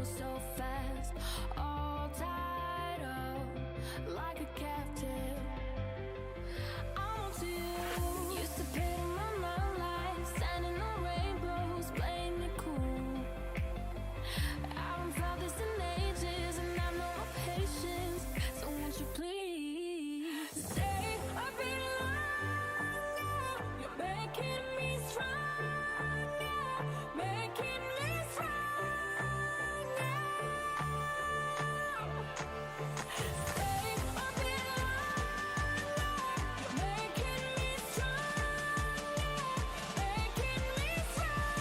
was so fast, all tied up like a captive. I want you. Used to pay my life, standing on rainbows, playing it cool. I haven't felt this in ages, and I know my patience. So won't you please stay a bit longer? You're making me stronger, making me stronger. Stay a bit longer. You're making me stronger, making me stronger,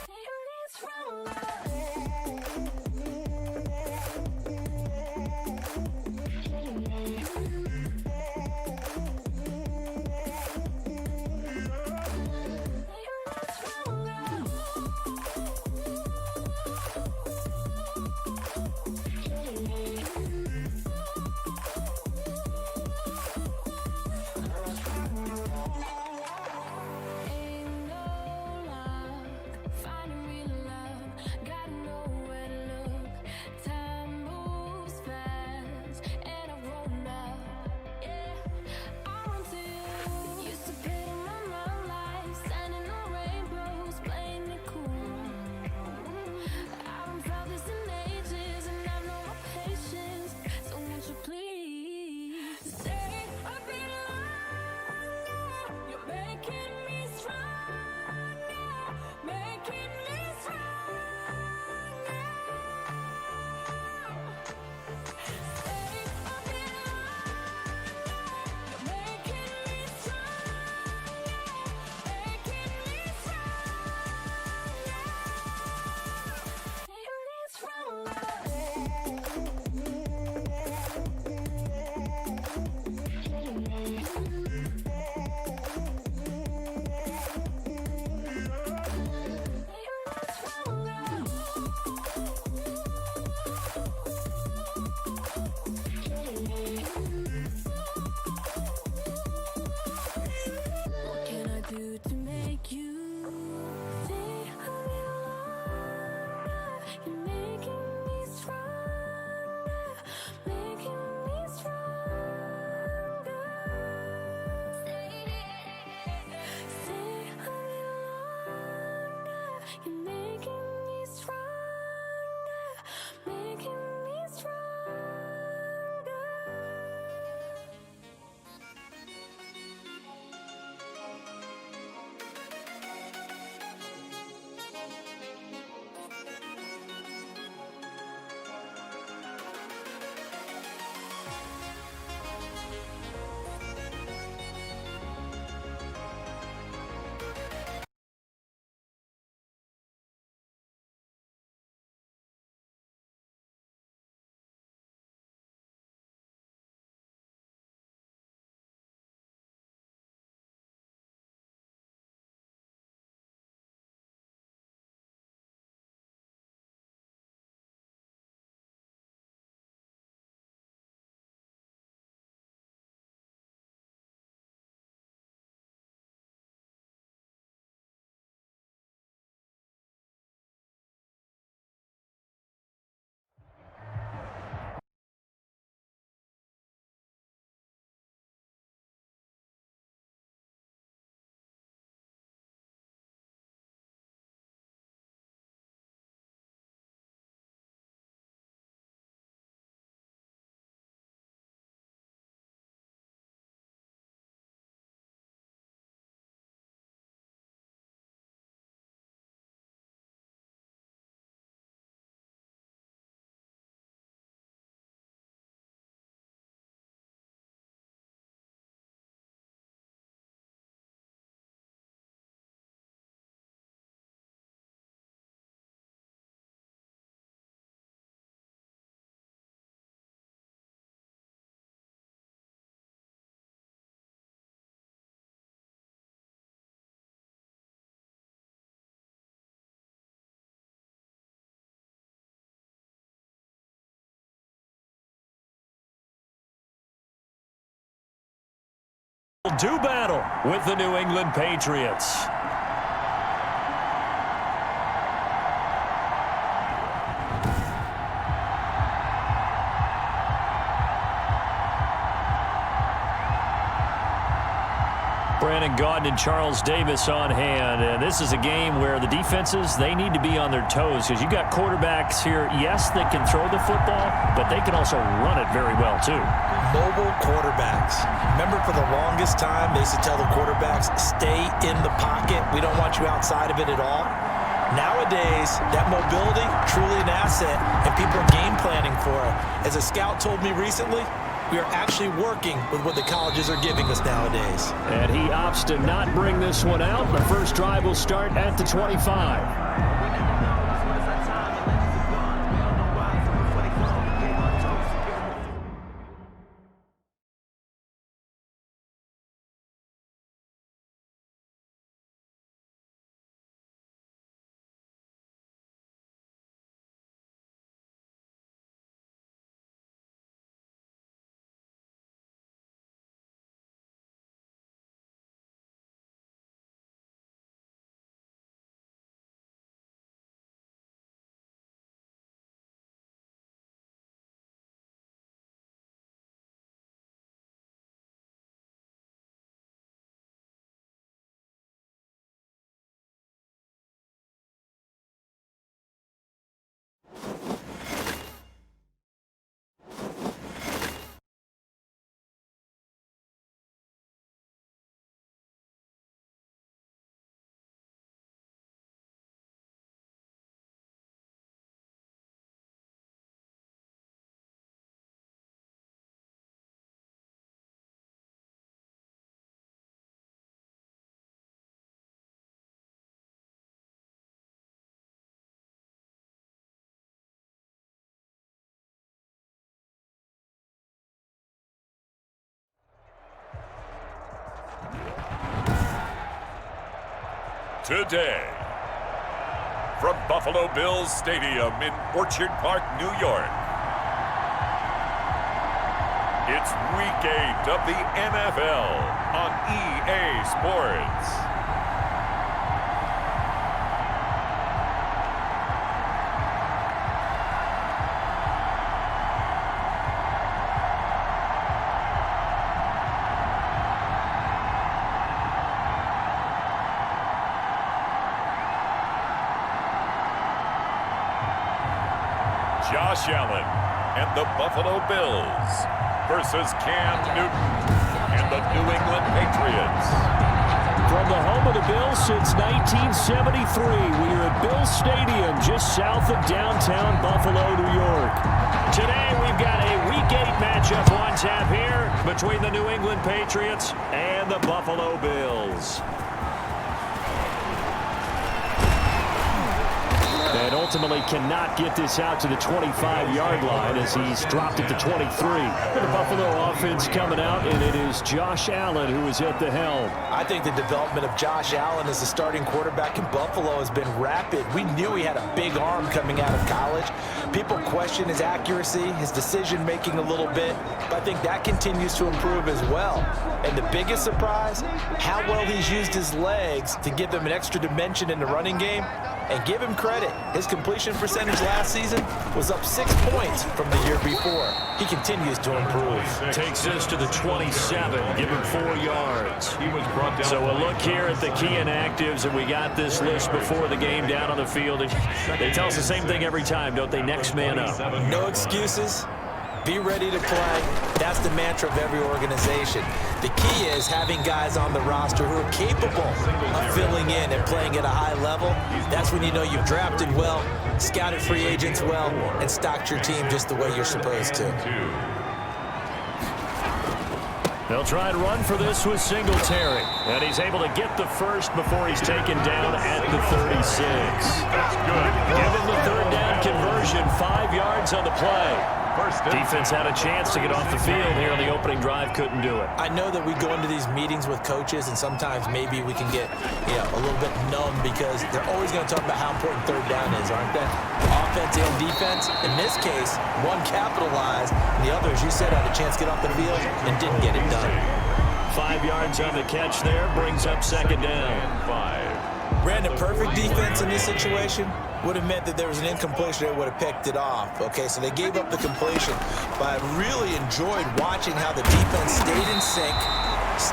making me stronger. Ain't no luck finding real love. Gotta know where to look. Time moves fast, and I've grown up. Yeah, I want to. Used to pay my life, standing on rainbows, playing it cool. I haven't felt this in ages, and I know my patience. So won't you please stay a bit longer? You're making me stronger, making me stronger. Stay a bit longer. You're making me stronger, making me stronger, making me What can I do to make you stay a little longer? You're making me stronger, making me stronger. Stay a little longer. You're making me stronger, making me stronger. Do battle with the New England Patriots. Brandon Gaudin and Charles Davis on hand. And this is a game where the defenses, they need to be on their toes because you got quarterbacks here, yes, that can throw the football, but they can also run it very well, too. Mobile quarterbacks. Remember, for the longest time, they used to tell the quarterbacks, stay in the pocket. We don't want you outside of it at all. Nowadays, that mobility, truly an asset, and people are game planning for it. As a scout told me recently, we are actually working with what the colleges are giving us nowadays. And he opts to not bring this one out. The first drive will start at the 25. Today, from Buffalo Bills Stadium in Orchard Park, New York, it's Week 8 of the NFL on EA Sports. Josh Allen and the Buffalo Bills versus Cam Newton and the New England Patriots. From the home of the Bills since 1973, we are at Bills Stadium just south of downtown Buffalo, New York. Today we've got a Week 8 matchup on tap here between the New England Patriots and the Buffalo Bills. And ultimately cannot get this out to the 25-yard line as he's dropped it to 23. The Buffalo offense coming out, and it is Josh Allen who is at the helm. I think the development of Josh Allen as a starting quarterback in Buffalo has been rapid. We knew he had a big arm coming out of college. People question his accuracy, his decision-making a little bit, but I think that continues to improve as well. And the biggest surprise, how well he's used his legs to give him an extra dimension in the running game. And give him credit, his completion percentage last season was up 6 points from the year before. He continues to improve. Takes this to the 27, give him 4 yards. So a look here at the key inactives, and we got this list before the game down on the field. They tell us the same thing every time, don't they? Next man up. No excuses. Be ready to play. That's the mantra of every organization. The key is having guys on the roster who are capable of filling in and playing at a high level. That's when you know you've drafted well, scouted free agents well, and stocked your team just the way you're supposed to. They'll try and run for this with Singletary. And he's able to get the first before he's taken down at the 36. That's good. Give him the third down conversion, 5 yards on the play. Defense had a chance to get off the field here on the opening drive, couldn't do it. I know that we go into these meetings with coaches, and sometimes maybe we can get a little bit numb because they're always going to talk about how important third down is, aren't they? Offense and defense. In this case, one capitalized, and the other, as you said, had a chance to get off the field and didn't get it done. 5 yards on the catch there, brings up second down. Brandon, perfect defense in this situation would have meant that there was an incompletion that would have picked it off. Okay, so they gave up the completion, but I really enjoyed watching how the defense stayed in sync,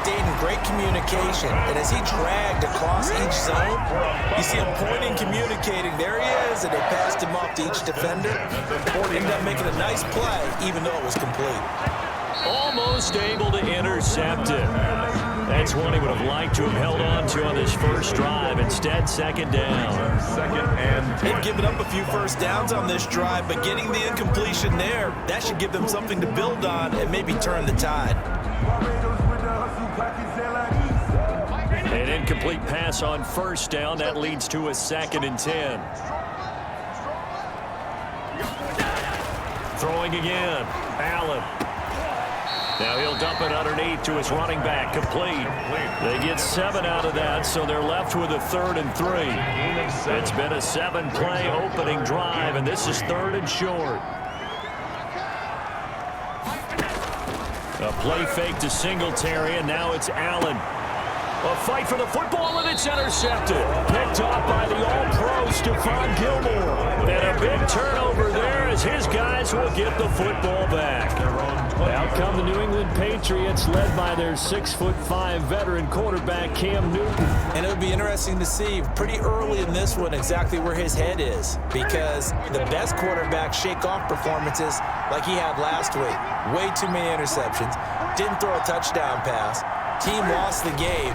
stayed in great communication, and as he dragged across each zone, you see him pointing, communicating. There he is, and they passed him off to each defender. Ended up making a nice play, even though it was complete. Almost able to intercept it. That's one he would have liked to have held on to on this first drive. Instead, second down. They've given up a few first downs on this drive, but getting the incompletion there, that should give them something to build on and maybe turn the tide. An incomplete pass on first down. That leads to a 2nd and 10. Throwing again. Allen. Now he'll dump it underneath to his running back. Complete. They get 7 out of that, so they're left with a 3rd and 3. It's been a 7-play opening drive, and this is 3rd and short. A play fake to Singletary, and now it's Allen. A fight for the football, and it's intercepted. Picked off by the All-Pro Stephon Gilmore. And a big turnover there as his guys will get the football back. Out come the New England Patriots, led by their 6'5" veteran quarterback, Cam Newton. And it would be interesting to see pretty early in this one exactly where his head is, because the best quarterbacks shake off performances like he had last week. Way too many interceptions. Didn't throw a touchdown pass. Team lost the game.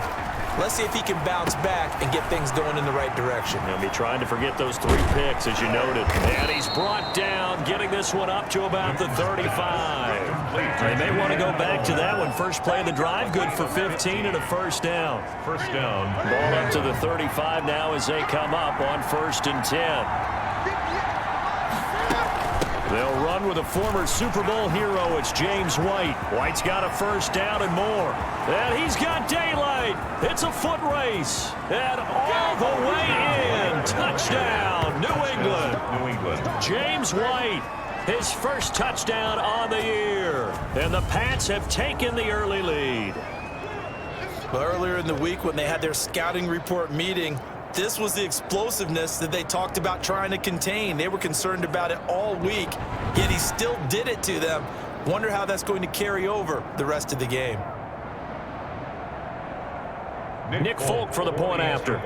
Let's see if he can bounce back and get things going in the right direction. He'll be trying to forget those 3 picks, as you noted. And he's brought down, getting this one up to about the 35. They may want to go back to that one. First play of the drive, good for 15 and a first down. Ball up to the 35 now as they come up on 1st and 10. They'll run with a former Super Bowl hero. It's James White. White's got a first down and more. And he's got daylight. It's a foot race. And all the way in. Touchdown, New England. James White, his first touchdown on the year. And the Pats have taken the early lead. Well, earlier in the week when they had their scouting report meeting, this was the explosiveness that they talked about trying to contain. They were concerned about it all week, yet he still did it to them. Wonder how that's going to carry over the rest of the game. Nick Folk for the point after.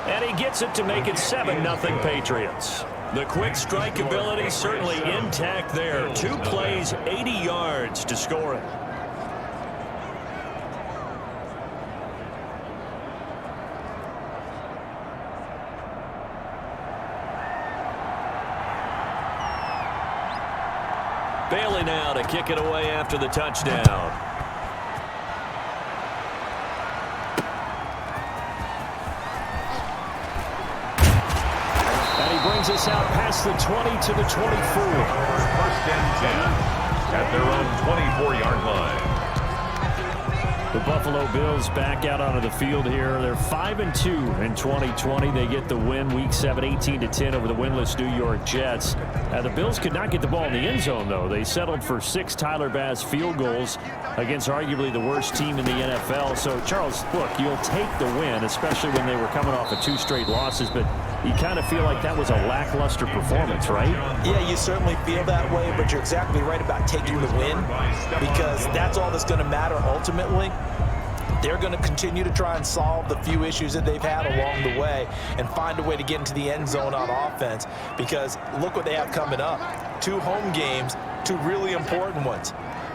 And he gets it to make it 7-0 Patriots. The quick strike ability certainly intact there. 2 plays, 80 yards to score it. Bailey now to kick it away after the touchdown. Brings us out past the 20 to the 24. 1st and 10 at their own 24-yard line. The Buffalo Bills back out onto the field here. They're 5-2 in 2020. They get the win Week 7, 18-10 over the winless New York Jets. The Bills could not get the ball in the end zone, though. They settled for 6 Tyler Bass field goals against arguably the worst team in the NFL. So, Charles, look, you'll take the win, especially when they were coming off of 2 straight losses, but you kind of feel like that was a lackluster performance, right? Yeah, you certainly feel that way, but you're exactly right about taking the win, because that's all that's going to matter ultimately. They're going to continue to try and solve the few issues that they've had along the way and find a way to get into the end zone on offense, because look what they have coming up. 2 home games, 2 really important ones.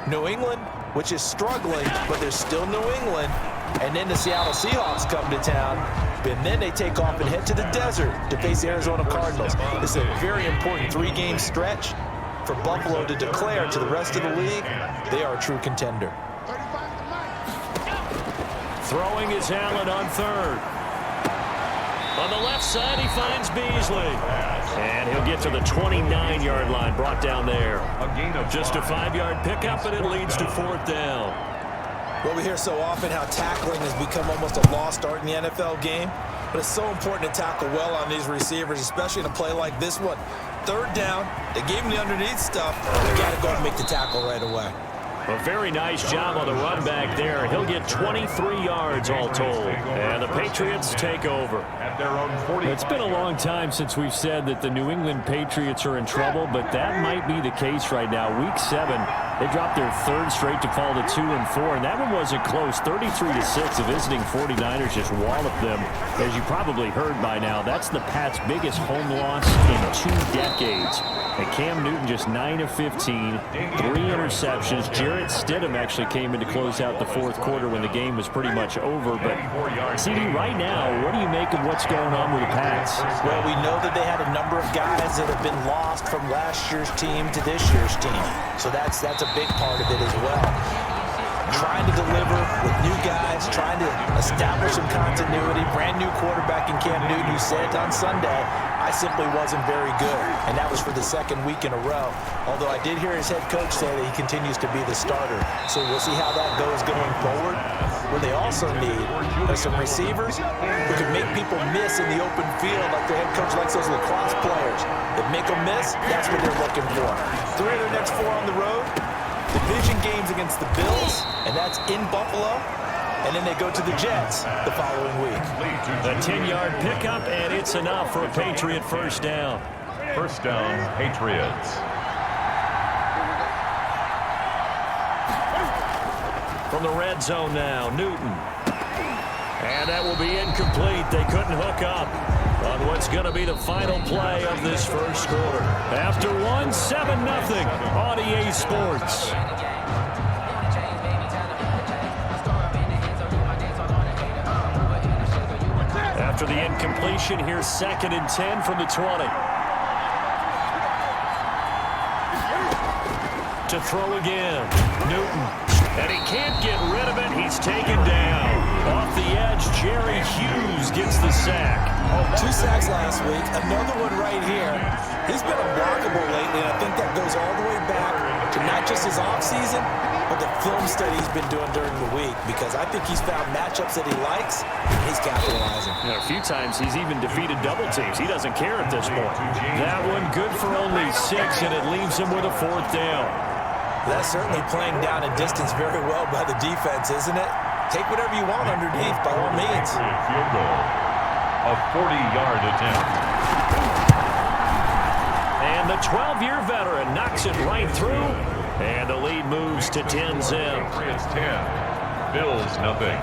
New England, which is struggling, but they're still New England. And then the Seattle Seahawks come to town, and then they take off and head to the desert to face the Arizona Cardinals. It's a very important 3-game stretch for Buffalo to declare to the rest of the league they are a true contender. Throwing is Allen on 3rd. On the left side, he finds Beasley. And he'll get to the 29-yard line, brought down there. Just a 5-yard pickup, and it leads to 4th down. Well, we hear so often how tackling has become almost a lost art in the NFL game, but it's so important to tackle well on these receivers, especially in a play like this one. 3rd down, they gave him the underneath stuff. They got to go and make the tackle right away. A very nice job on the run back there. He'll get 23 yards all told. And the Patriots take over. At their own 40. It's been a long time since we've said that the New England Patriots are in trouble, but that might be the case right now. Week 7, they dropped their third straight to fall to 2-4, and that one wasn't close. 33-6, the visiting 49ers just walloped them. As you probably heard by now, that's the Pats' biggest home loss in 2 decades. And Cam Newton just 9 of 15, 3 interceptions. Jarrett Stidham actually came in to close out the fourth quarter when the game was pretty much over. But, CD, right now, what do you make of what's going on with the Pats? Well, we know that they had a number of guys that have been lost from last year's team to this year's team. So that's a big part of it as well. Trying to deliver with new guys, trying to establish some continuity. Brand new quarterback in Cam Newton, who said on Sunday, I simply wasn't very good. And that was for the second week in a row. Although I did hear his head coach say that he continues to be the starter. So we'll see how that goes going forward. What they also need are some receivers who can make people miss in the open field like their head coach likes those lacrosse players. That make them miss, that's what they're looking for. 3 of their next 4 on the road. Division games against the Bills, and that's in Buffalo. And then they go to the Jets the following week. A 10-yard pickup, and it's enough for a Patriot first down. First down, Patriots. From the red zone now, Newton. And that will be incomplete. They couldn't hook up on what's going to be the final play of this first quarter. After 1, 7-0 on EA Sports. After the incompletion, here's 2nd and 10 from the 20. To throw again, Newton. And he can't get rid of it. He's taken down. Off the edge, Jerry Hughes gets the sack. 2 sacks last week. Another one right here. He's been unblockable lately, and I think that goes all the way back to not just his offseason, but the film study he's been doing during the week, because I think he's found matchups that he likes, and he's capitalizing. A few times he's even defeated double teams. He doesn't care at this point. That one good for only 6, and it leaves him with a 4th down. That's certainly playing down in distance very well by the defense, isn't it? Take whatever you want underneath, by all means. Field goal. A 40-yard attempt. And the 12-year veteran knocks it right through. And the lead moves to 10-0. Patriots 10. Bills nothing.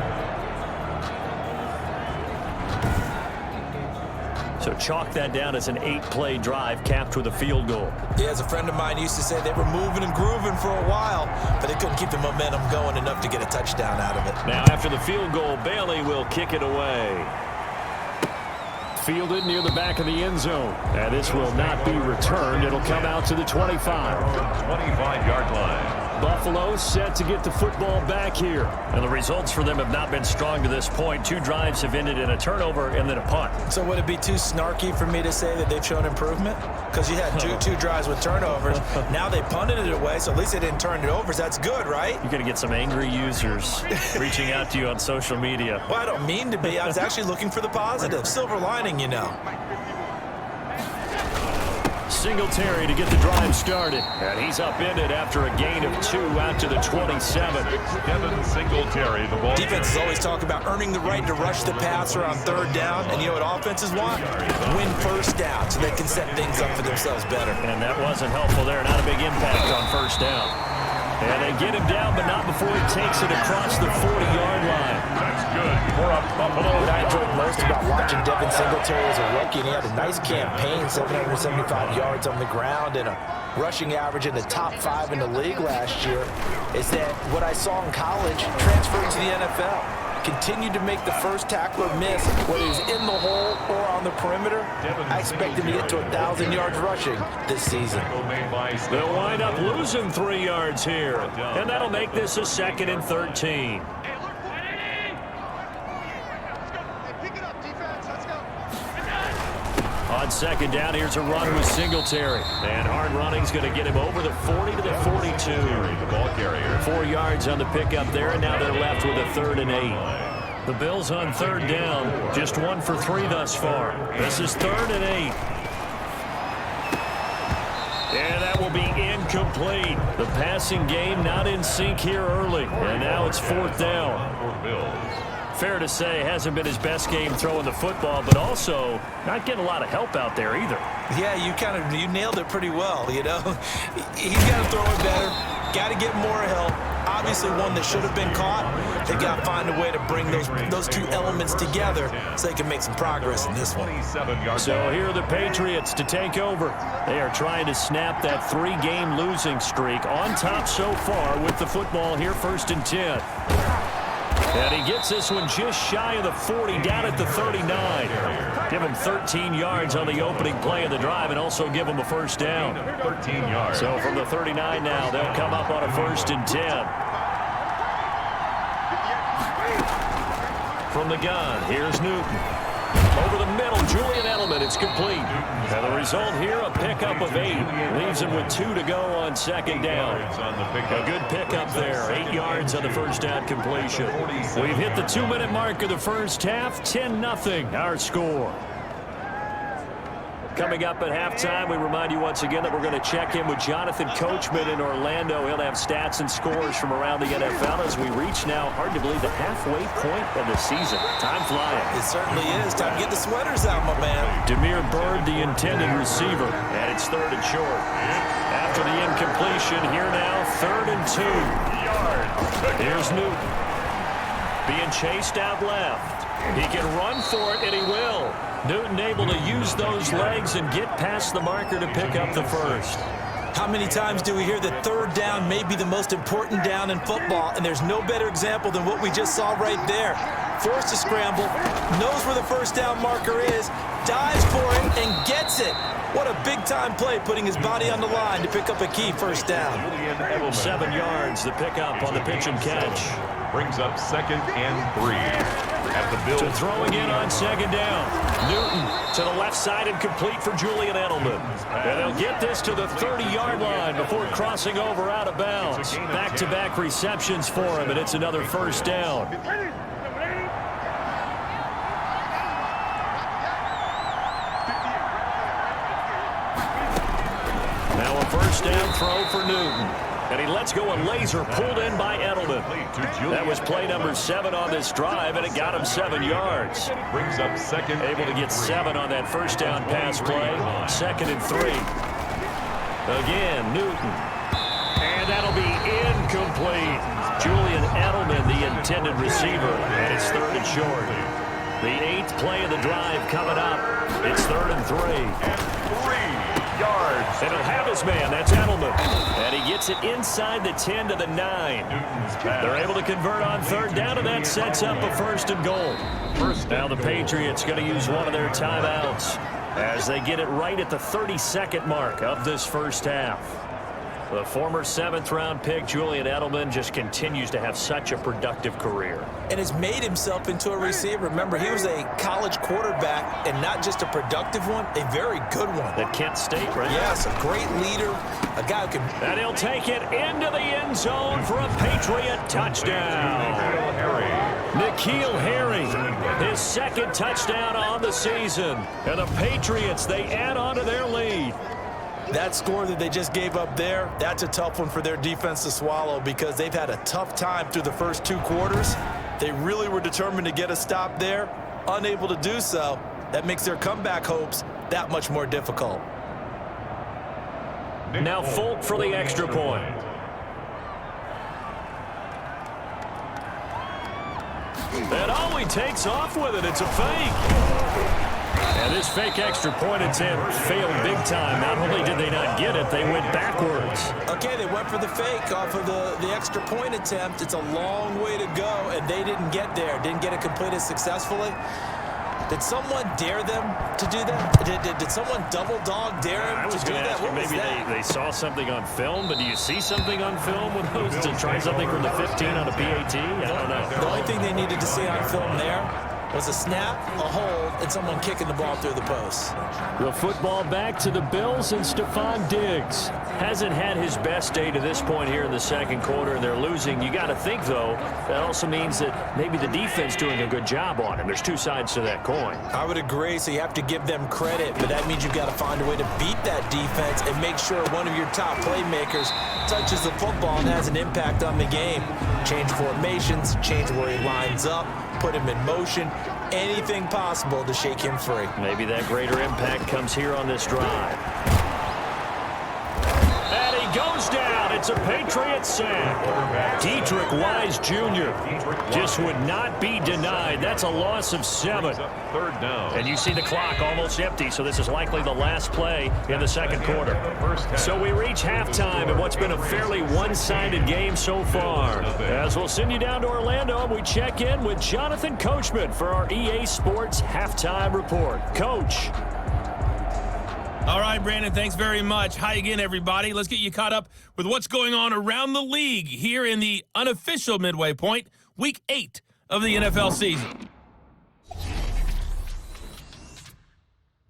So chalk that down as an 8-play drive capped with a field goal. Yeah, as a friend of mine used to say, they were moving and grooving for a while, but they couldn't keep the momentum going enough to get a touchdown out of it. Now after the field goal, Bailey will kick it away. Fielded near the back of the end zone. And this will not be returned. It'll come out to the 25. 25-yard line. Buffalo set to get the football back here. And the results for them have not been strong to this point. 2 drives have ended in a turnover and then a punt. So would it be too snarky for me to say that they've shown improvement? Because you had two drives with turnovers. Now they punted it away, so at least they didn't turn it over. So that's good, right? You're going to get some angry users reaching out to you on social media. Well, I don't mean to be. I was actually looking for the positive. Silver lining, you know. Singletary to get the drive started. And he's upended after a gain of 2 out to the 27. Devin Singletary, the ball. Defenses always talk about earning the right to rush the passer on 3rd down. And you know what offenses want? Win first down so they can set things up for themselves better. And that wasn't helpful there. Not a big impact on 1st down. And they get him down, but not before he takes it across the 40-yard line. That's good for a Buffalo. What I enjoyed most about watching Devin Singletary as a rookie, and he had a nice campaign, 775 yards on the ground and a rushing average in the top 5 in the league last year, is that what I saw in college transferred to the NFL. Continued to make the first tackler miss, whether he's in the hole or on the perimeter. I expect him to get to 1,000 yards rushing this season. They'll wind up losing 3 yards here, and that'll make this a 2nd and 13. On 2nd down, here's a run with Singletary. And hard running's going to get him over the 40 to the 42. The ball carrier. 4 yards on the pickup there, and now they're left with a 3rd and 8. The Bills on 3rd down, just 1 for 3 thus far. This is 3rd and 8. And that will be incomplete. incomplete. The passing game not in sync here early, and now it's 4th down. Fair to say, hasn't been his best game throwing the football, but also not getting a lot of help out there either. Yeah, you nailed it pretty well, you know. He's got to throw it better, got to get more help. Obviously one that should have been caught. They got to find a way to bring those two elements together so they can make some progress in this one. So here are the Patriots to take over. They are trying to snap that 3-game losing streak on top so far with the football here, 1st and 10. And he gets this one just shy of the 40, down at the 39. Give him 13 yards on the opening play of the drive and also give him a 1st down. 13 yards. So from the 39 now, they'll come up on a 1st and 10. From the gun, here's Newton. Over the middle, Julian Edelman, it's complete. And the result here, a pickup of 8. Leaves him with 2 to go on 2nd down. A good pickup there, 8 yards on the 1st down completion. We've hit the 2-minute mark of the first half, 10-0 our score. Coming up at halftime, we remind you once again that we're going to check in with Jonathan Coachman in Orlando. He'll have stats and scores from around the NFL as we reach now, hard to believe, the halfway point of the season. Time flying. It certainly is. Time to get the sweaters out, my man. Demir Bird, the intended receiver, and it's 3rd and short. After the incompletion, here now, 3rd and 2. Here's Newton. Being chased out left. He can run for it, and he will. Newton able to use those legs and get past the marker to pick up the 1st. How many times do we hear that 3rd down may be the most important down in football, and there's no better example than what we just saw right there. Forced to scramble, knows where the 1st down marker is, dives for it, and gets it. What a big-time play, putting his body on the line to pick up a key 1st down. 7 yards, the pickup on the pitch and catch. Brings up 2nd and 3. At the Bills. To throwing in on 2nd down. Newton to the left side and complete for Julian Edelman. And they'll get this to the 30-yard line before crossing over out of bounds. Back-to-back receptions for him, and it's another 1st down. Now a 1st down throw for Newton. And he lets go a laser pulled in by Edelman. That was play number 7 on this drive, and it got him 7 yards. Brings up 2nd. Able to get 7 on that 1st down pass play. 2nd and 3. Again, Newton. And that'll be incomplete. Julian Edelman, the intended receiver, and it's 3rd and short. The 8th play of the drive coming up. It's 3rd and 3. And 3 yards. And he'll have his man. That's Edelman. And he gets it inside the 10 to the 9. They're able to convert on 3rd down, and that sets up a 1st and goal. Now the Patriots going to use one of their timeouts as they get it right at the 32nd mark of this first half. The former 7th-round pick, Julian Edelman, just continues to have such a productive career. And has made himself into a receiver. Remember, he was a college quarterback, and not just a productive one, a very good one. At Kent State, right? Yes, a great leader, a guy who can... And he'll take it into the end zone for a Patriot touchdown. N'Keal Harry, his 2nd touchdown on the season. And the Patriots, they add on to their lead. That score that they just gave up there, that's a tough one for their defense to swallow because they've had a tough time through the first 2 quarters. They really were determined to get a stop there, unable to do so. That makes their comeback hopes that much more difficult. Now Folk for the extra point. And oh, he takes off with it. It's a fake. And this fake extra point attempt failed big time. Not only did they not get it, they went backwards. Okay, they went for the fake off of the extra point attempt. It's a long way to go, and they didn't get there. Didn't get it completed successfully. Did someone dare them to do that? Did someone double dog dare him to do that? What was maybe that? they saw something on film, but do you see something on film with those to try something from the 15 on a PAT? I don't know. The only thing they needed to see on film there was a snap, a hold, and someone kicking the ball through the post. The football back to the Bills, and Stephon Diggs hasn't had his best day to this point here in the second quarter, and they're losing. You got to think, though, that also means that maybe the defense doing a good job on him. There's two sides to that coin. I would agree, so you have to give them credit, but that means you've got to find a way to beat that defense and make sure one of your top playmakers touches the football and has an impact on the game. Change formations, change where he lines up, put him in motion, anything possible to shake him free. Maybe that greater impact comes here on this drive. And he goes down. It's a Patriots sack. Dietrich Wise Jr. just would not be denied. That's a loss of 7. Third down. And you see the clock almost empty, so this is likely the last play in the second quarter. So we reach halftime in what's been a fairly one-sided game so far. As we'll send you down to Orlando, we check in with Jonathan Coachman for our EA Sports Halftime Report. Coach. All right, Brandon, thanks very much. Hi again, everybody. Let's get you caught up with what's going on around the league here in the unofficial midway point, Week 8 of the NFL season.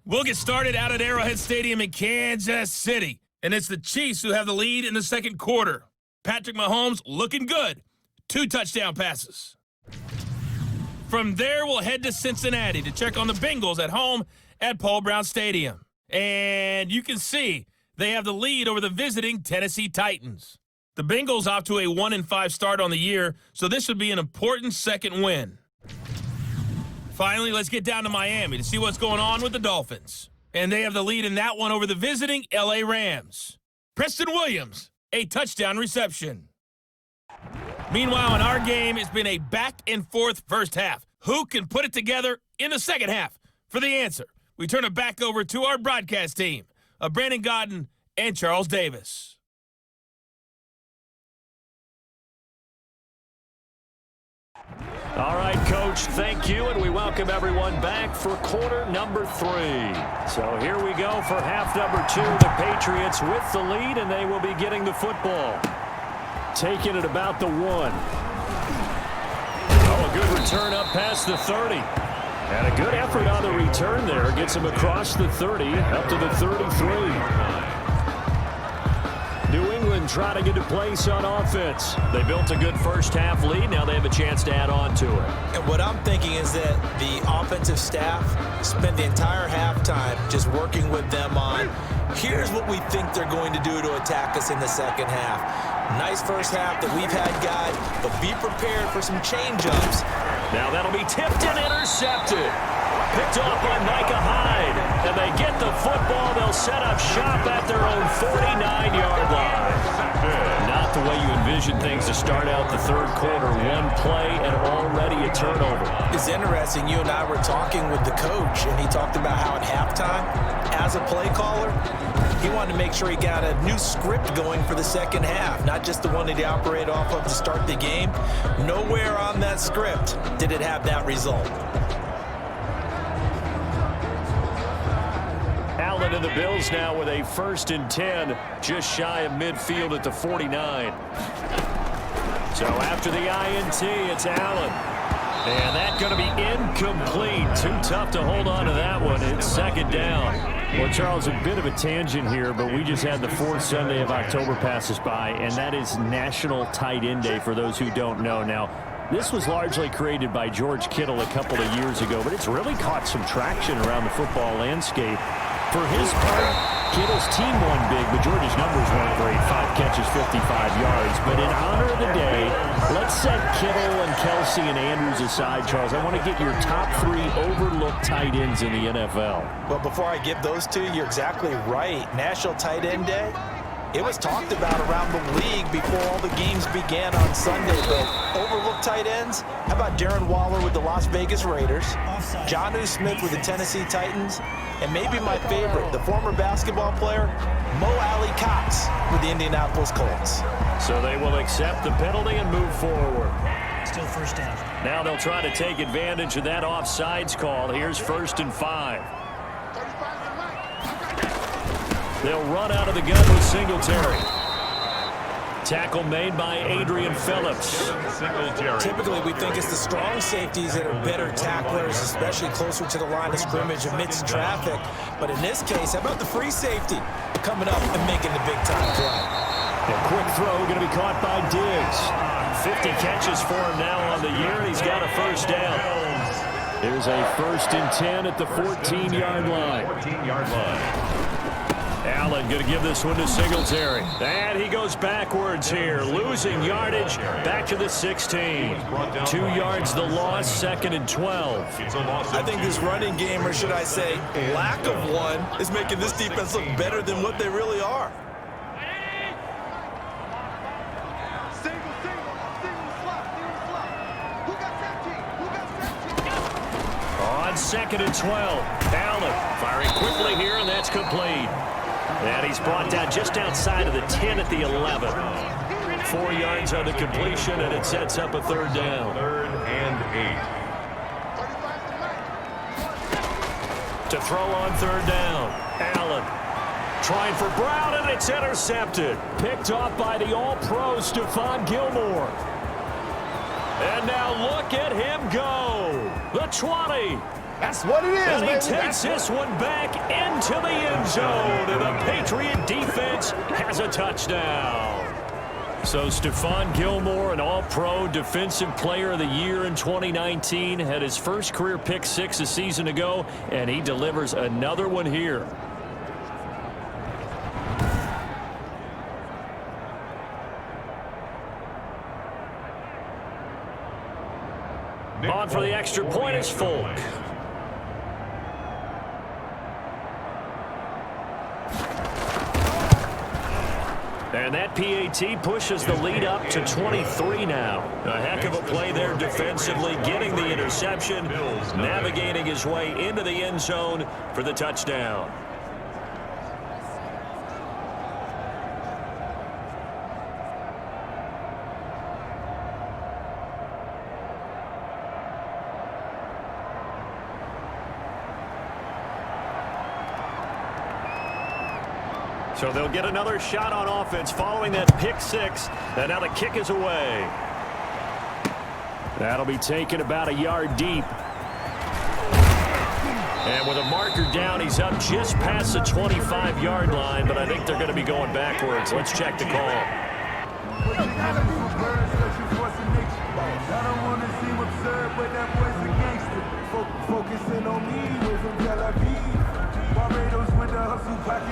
We'll get started out at Arrowhead Stadium in Kansas City, and it's the Chiefs who have the lead in the second quarter. Patrick Mahomes looking good. 2 touchdown passes. From there, we'll head to Cincinnati to check on the Bengals at home at Paul Brown Stadium. And you can see they have the lead over the visiting Tennessee Titans. The Bengals off to a 1-5 start on the year, so this would be an important second win. Finally, let's get down to Miami to see what's going on with the Dolphins. And they have the lead in that one over the visiting LA Rams. Preston Williams, a touchdown reception. Meanwhile, in our game, it's been a back-and-forth first half. Who can put it together in the second half? For the answer, we turn it back over to our broadcast team of Brandon Godden and Charles Davis. All right, Coach, thank you, and we welcome everyone back for quarter number 3. So here we go for half number 2. The Patriots with the lead, and they will be getting the football. Taking it about the 1. Oh, a good return up past the 30. And a good effort on the return there. Gets him across the 30, up to the 33. New England trying to get a place on offense. They built a good first half lead. Now they have a chance to add on to it. And what I'm thinking is that the offensive staff spent the entire halftime just working with them on, here's what we think they're going to do to attack us in the second half. Nice first half that we've had, guys, but be prepared for some change-ups. Now that'll be tipped and intercepted. Picked off by Micah Hyde. And they get the football. They'll set up shop at their own 49-yard line. Not the way you envision things to start out the third quarter. One play and already a turnover. It's interesting. You and I were talking with the coach, and he talked about how at halftime, as a play caller, he wanted to make sure he got a new script going for the second half, not just the one that he operated off of to start the game. Nowhere on that script did it have that result. Allen and the Bills now with a 1st and 10, just shy of midfield at the 49. So after the INT, it's Allen. And that's going to be incomplete. Too tough to hold on to that one. It's second down. Well, Charles, a bit of a tangent here, but we just had the 4th Sunday of October passes by, and that is National Tight End Day for those who don't know. Now, this was largely created by George Kittle a couple of years ago, but it's really caught some traction around the football landscape. For his part, Kittle's team won big, but George's numbers weren't great. 5 catches, 55 yards. But in honor of the day, let's set Kittle and Kelsey and Andrews aside, Charles. I want to get your top 3 overlooked tight ends in the NFL. Well, before I give those to you, you're exactly right. National Tight End Day, it was talked about around the league before all the games began on Sunday. But overlooked tight ends, how about Darren Waller with the Las Vegas Raiders, Jonnu Smith with the Tennessee Titans, and maybe my favorite, the former basketball player, Mo Alley Cox with the Indianapolis Colts. So they will accept the penalty and move forward. Still first down. Now they'll try to take advantage of that offsides call. Here's 1st and 5. They'll run out of the gun with Singletary. Tackle made by Adrian Phillips. Typically, we think it's the strong safeties that are better tacklers, especially closer to the line of scrimmage amidst traffic. But in this case, how about the free safety coming up and making the big-time play? A quick throw going to be caught by Diggs. 50 catches for him now on the year, and he's got a first down. Here's a 1st and 10 at the 14-yard line. Allen going to give this one to Singletary. And he goes backwards here, losing yardage back to the 16. 2 yards the loss, 2nd and 12. I think this running game, or should I say lack of one, is making this defense look better than what they really are. On 2nd and 12, Allen firing quickly here, and that's complete. And he's brought down just outside of the 10 at the 11. 4 yards on the completion, and it sets up a 3rd down. 3rd and 8. To throw on 3rd down, Allen trying for Brown, and it's intercepted. Picked off by the All-Pro Stephon Gilmore. And now look at him go. The 20. That's what it is, and he baby. takes this one back into the end zone, and the Patriot defense has a touchdown. So Stephon Gilmore, an All-Pro Defensive Player of the Year in 2019, had his first career pick 6 a season ago, and he delivers another one here. On for the extra point is Folk. And that PAT pushes the lead up to 23 now. A heck of a play there defensively, getting the interception, navigating his way into the end zone for the touchdown. So they'll get another shot on offense following that pick 6. And now the kick is away. That'll be taken about a yard deep. And with a marker down, he's up just past the 25-yard line, but I think they're going to be going backwards. Let's check the call.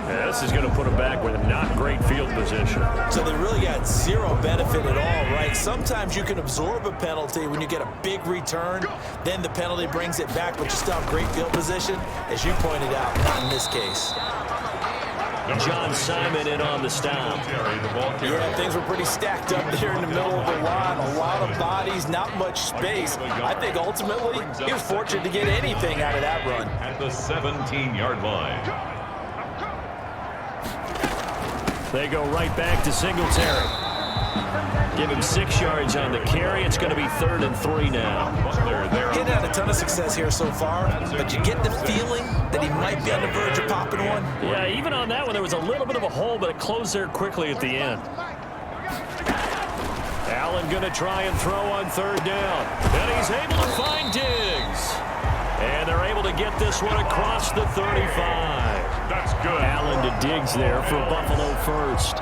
Yeah, this is going to put them back with not great field position. So they really got zero benefit at all, right? Sometimes you can absorb a penalty when you get a big return. Then the penalty brings it back, but you still have great field position. As you pointed out, not in this case. John Simon in on the stop. Yeah, things were pretty stacked up there in the middle of the line. A lot of bodies, not much space. I think ultimately he was fortunate to get anything out of that run. At the 17-yard line. They go right back to Singletary. Give him 6 yards on the carry. It's going to be 3rd and 3 now. He's had a ton of success here so far, but you get the feeling that he might be on the verge of popping one. Yeah, even on that one, there was a little bit of a hole, but it closed there quickly at the end. Allen going to try and throw on 3rd down. And he's able to find Diggs. And they're able to get this one across the 35. That's good. Allen to Diggs there for Buffalo first.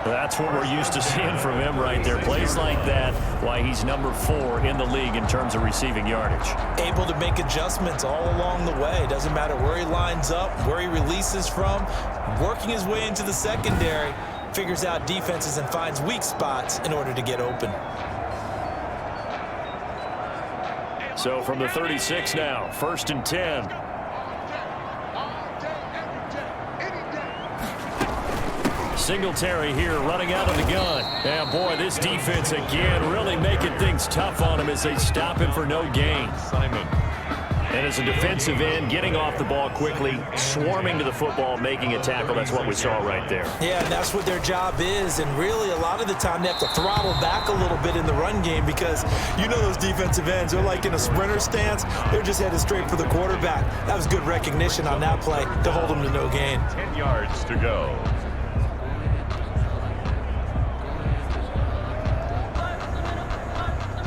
That's what we're used to seeing from him right there. Plays like that, why he's number 4 in the league in terms of receiving yardage. Able to make adjustments all along the way. Doesn't matter where he lines up, where he releases from. Working his way into the secondary, figures out defenses and finds weak spots in order to get open. So from the 36 now, 1st and 10. Singletary here running out of the gun. And boy, this defense again really making things tough on him as they stop him for no gain. Simon. And as a defensive end, getting off the ball quickly, swarming to the football, making a tackle. That's what we saw right there. Yeah, and that's what their job is. And really, a lot of the time, they have to throttle back a little bit in the run game because you know those defensive ends, they're like in a sprinter stance. They're just headed straight for the quarterback. That was good recognition on that play to hold them to no gain. 10 yards to go.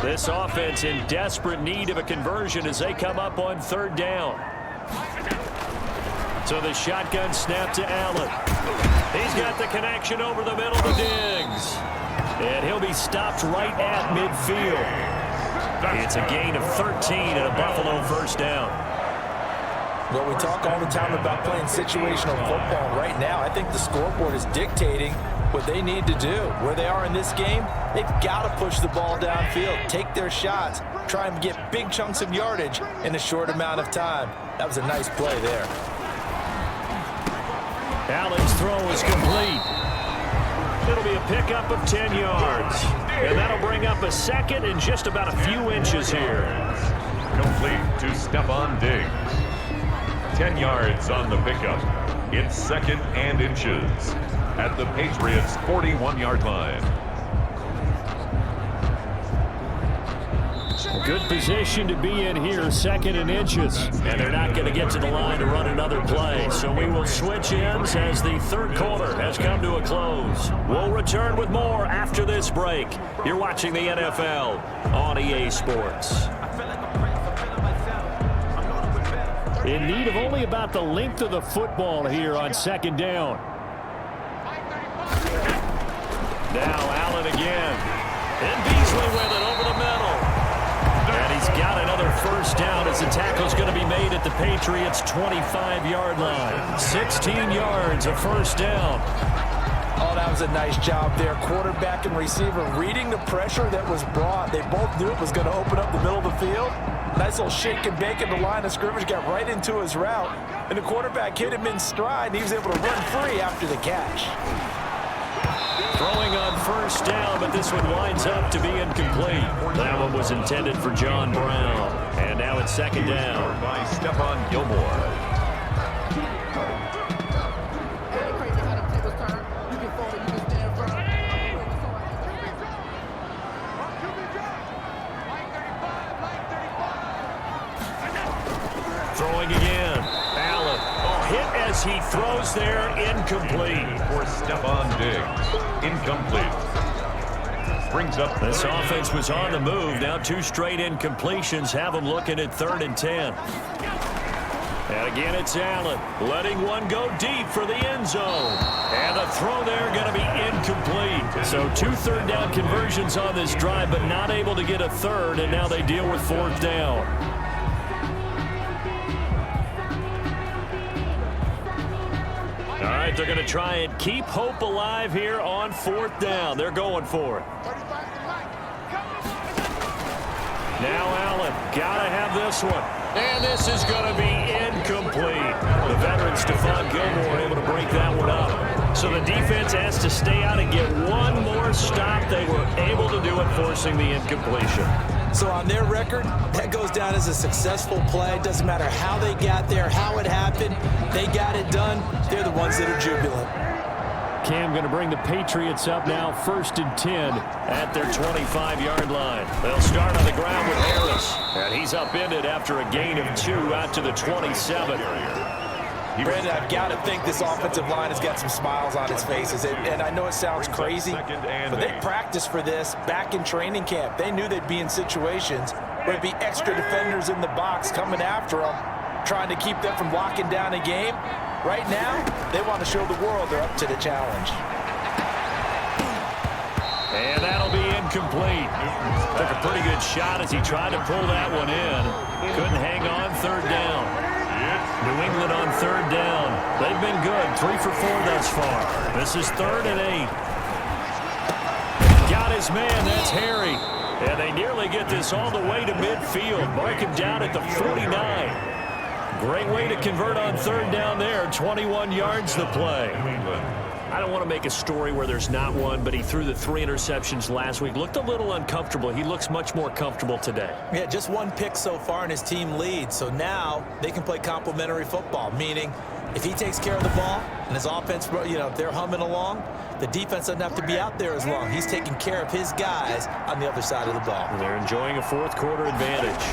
This offense in desperate need of a conversion as they come up on 3rd down. So the shotgun snap to Allen. He's got the connection over the middle to Diggs. And he'll be stopped right at midfield. It's a gain of 13 and a Buffalo 1st down. Well, we talk all the time about playing situational football. Right now, I think the scoreboard is dictating what they need to do. Where they are in this game, they've got to push the ball downfield, take their shots, try and get big chunks of yardage in a short amount of time. That was a nice play there. Allen's throw is complete. It'll be a pickup of 10 yards. And that'll bring up a 2nd and just about a few inches here. Complete to Stephon Diggs. 10 yards on the pickup. It's 2nd and inches at the Patriots' 41-yard line. Good position to be in here, 2nd and inches. And they're not going to get to the line to run another play. So we will switch ends as the 3rd quarter has come to a close. We'll return with more after this break. You're watching the NFL on EA Sports. In need of only about the length of the football here on 2nd down. Now Allen again. And Beasley with it over the middle. And he's got another 1st down as the tackle's going to be made at the Patriots' 25-yard line. 16 yards, a 1st down. Oh, that was a nice job there. Quarterback and receiver reading the pressure that was brought. They both knew it was going to open up the middle of the field. Nice little shake and bake in the line of scrimmage, got right into his route. And the quarterback hit him in stride, and he was able to run free after the catch. Throwing on 1st down, but this one winds up to be incomplete. That one was intended for John Brown. And now it's 2nd down. By Stephon Gilmore. Throwing again. Allen. Oh, hit as he throws there. Incomplete. For Stephon Diggs. Incomplete. Brings up. This offense was on the move. Now 2 straight incompletions have them looking at 3rd and 10. And again, it's Allen. Letting one go deep for the end zone. And the throw there going to be incomplete. So 2 3rd down conversions on this drive, but not able to get a 3rd, and now they deal with 4th down. All right, they're going to try and keep hope alive here on 4th down. They're going for it. Now Allen, got to have this one. And this is going to be incomplete. The veteran Stephon Gilmore able to break that one up. So the defense has to stay out and get one more stop. They were able to do it, forcing the incompletion. So on their record, that goes down as a successful play. Doesn't matter how they got there, how it happened. They got it done. They're the ones that are jubilant. Cam going to bring the Patriots up now, 1st and 10 at their 25-yard line. They'll start on the ground with Harris. And he's upended after a gain of 2 out to the 27. Brandon, I've got to think this offensive line has got some smiles on its faces. And I know it sounds crazy, but they practiced for this back in training camp. They knew they'd be in situations where it'd be extra defenders in the box coming after them, trying to keep them from locking down a game. Right now, they want to show the world they're up to the challenge. And that'll be incomplete. Took a pretty good shot as he tried to pull that one in. Couldn't hang on 3rd down. New England on 3rd down. They've been good, 3 for 4 thus far. This is 3rd and 8. Got his man, that's Harry. And they nearly get this all the way to midfield. Mark him down at the 49. Great way to convert on 3rd down there. 21 yards the play. I don't want to make a story where there's not one, but he threw the 3 interceptions last week. Looked a little uncomfortable. He looks much more comfortable today. Yeah, just 1 pick so far and his team leads. So now they can play complementary football, meaning if he takes care of the ball and his offense, if they're humming along, the defense doesn't have to be out there as long. He's taking care of his guys on the other side of the ball. They're enjoying a 4th quarter advantage.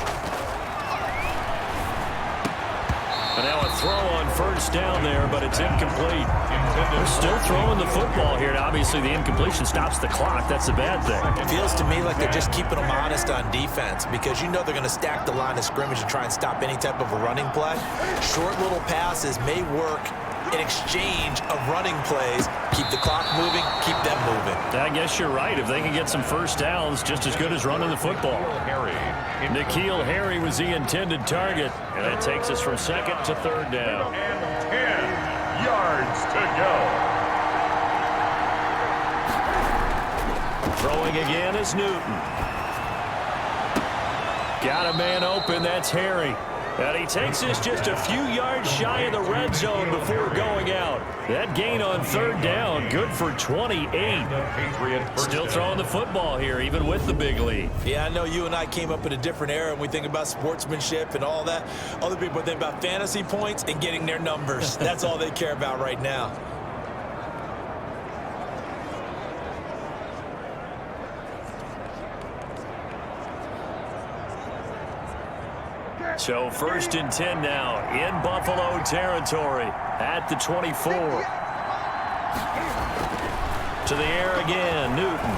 And now a throw on first down there, but it's incomplete. They're still throwing the football here. And obviously, the incompletion stops the clock. That's the bad thing. It feels to me like they're just keeping them honest on defense because you know they're going to stack the line of scrimmage and try and stop any type of a running play. Short little passes may work in exchange of running plays. Keep the clock moving, keep them moving. I guess you're right. If they can get some first downs, just as good as running the football. N'Keal Harry was the intended target, and that takes us from second to third down. And 10 yards to go. Throwing again is Newton. Got a man open, that's Harry. And he takes this just a few yards shy of the red zone before going out. That gain on third down, good for 28. Still throwing the football here, even with the big lead. Yeah, I know you and I came up in a different era, and we think about sportsmanship and all that. Other people think about fantasy points and getting their numbers. That's all they care about right now. So first and 10 now in Buffalo territory at the 24. To the air again, Newton.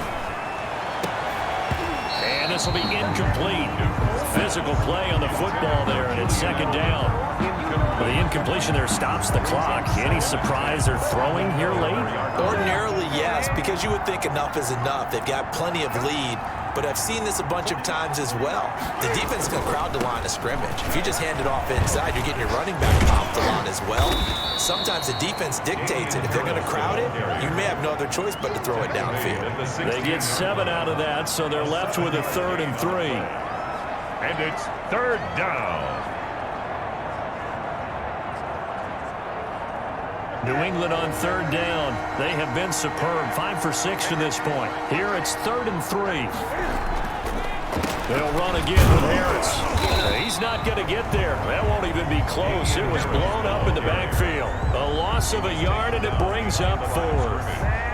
And this will be incomplete. Physical play on the football there, and it's second down. Well, the incompletion there stops the clock. Any surprise they're throwing here late? Ordinarily, yes, because you would think enough is enough. They've got plenty of lead. But I've seen this a bunch of times as well. The defense can crowd the line of scrimmage. If you just hand it off inside, you're getting your running back off the line as well. Sometimes the defense dictates it. If they're going to crowd it, you may have no other choice but to throw it downfield. They get 7 out of that, so they're left with a 3rd and 3. And it's third down. New England on third down. They have been superb. 5 for 6 to this point. Here it's 3rd and 3. They'll run again with Harris. He's not going to get there. That won't even be close. It was blown up in the backfield. A loss of a yard, and it brings up 4th.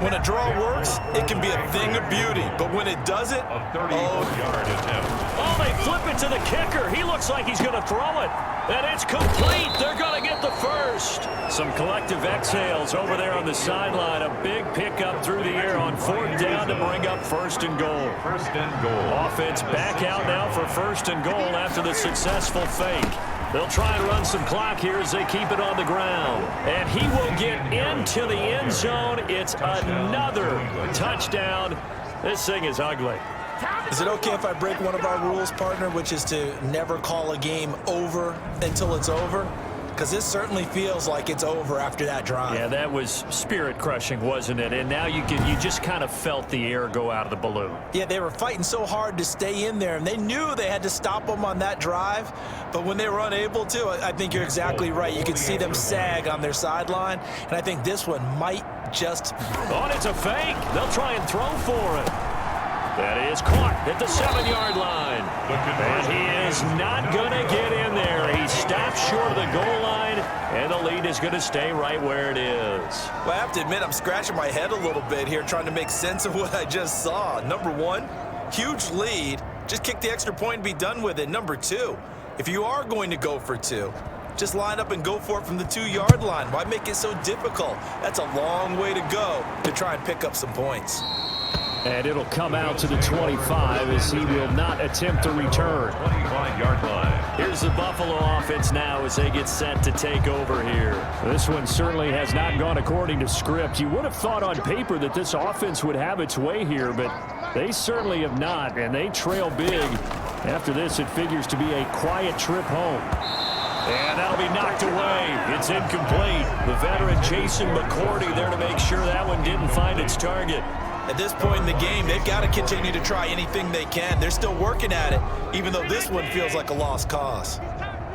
When a draw works, it can be a thing of beauty. But when it doesn't, yard attempt. Oh, they flip it to the kicker. He looks like he's going to throw it. And it's complete. They're going to get the first. Some collective exhales over there on the sideline. A big pickup through the air on 4th down to bring up 1st and goal. 1st and goal. Offense back out now for 1st and goal after the successful fake. They'll try and run some clock here as they keep it on the ground. And he will get into the end zone. It's another touchdown. This thing is ugly. Is it okay if I break one of our rules, partner, which is to never call a game over until it's over? Because this certainly feels like it's over after that drive. Yeah, that was spirit-crushing, wasn't it? And now you just kind of felt the air go out of the balloon. Yeah, they were fighting so hard to stay in there, and they knew they had to stop them on that drive. But when they were unable to, I think you're exactly right. You could see them sag on their sideline, and I think this one might just... Oh, and it's a fake. They'll try and throw for it. That is caught at the 7-yard line. And he is not going to get in there. He stops short of the goal line, and the lead is going to stay right where it is. Well, I have to admit, I'm scratching my head a little bit here trying to make sense of what I just saw. Number one, huge lead. Just kick the extra point and be done with it. Number two, if you are going to go for two, just line up and go for it from the 2-yard line. Why make it so difficult? That's a long way to go to try and pick up some points. And it'll come out to the 25 as he will not attempt to return. 25-yard line. Here's the Buffalo offense now as they get set to take over here. This one certainly has not gone according to script. You would have thought on paper that this offense would have its way here, but they certainly have not, and they trail big. After this, it figures to be a quiet trip home. And that'll be knocked away. It's incomplete. The veteran Jason McCourty there to make sure that one didn't find its target. At this point in the game, they've got to continue to try anything they can. They're still working at it, even though this one feels like a lost cause.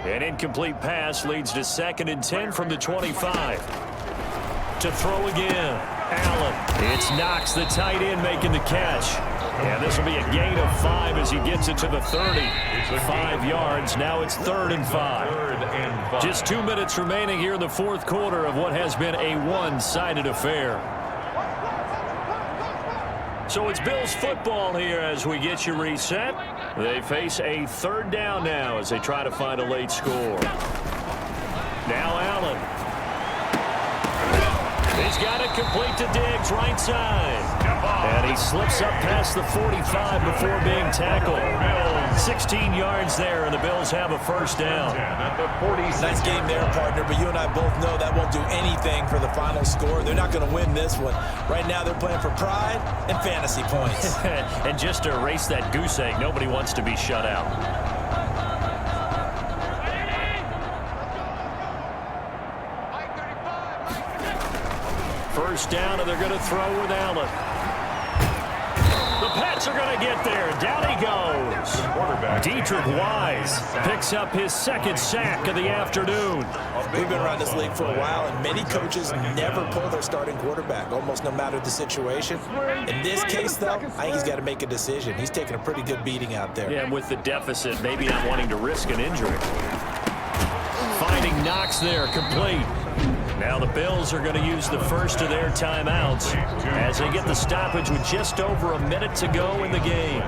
An incomplete pass leads to 2nd and 10 from the 25. To throw again. Allen. It's Knox, the tight end, making the catch. And this will be a gain of 5 as he gets it to the 30. 5 yards. Now it's 3rd and 5. Just 2 minutes remaining here in the 4th quarter of what has been a one-sided affair. So it's Bills football here as we get you reset. They face a 3rd down now as they try to find a late score. Now Allen. He's got it complete to Diggs, right side. And he slips up past the 45 before being tackled. 16 yards there, and the Bills have a first down. Nice game there, partner, but you and I both know that won't do anything for the final score. They're not going to win this one. Right now they're playing for pride and fantasy points. And just to erase that goose egg, nobody wants to be shut out. First down, and they're going to throw with Allen. The Pats are going to get there. Down he goes. Dietrich Wise picks up his second sack of the afternoon. We've been around this league for a while, and many coaches never pull their starting quarterback, almost no matter the situation. In this case, though, I think he's got to make a decision. He's taking a pretty good beating out there. Yeah, and with the deficit, maybe not wanting to risk an injury. Finding Knox there, complete. Now the Bills are going to use the first of their timeouts as they get the stoppage with just over a minute to go in the game.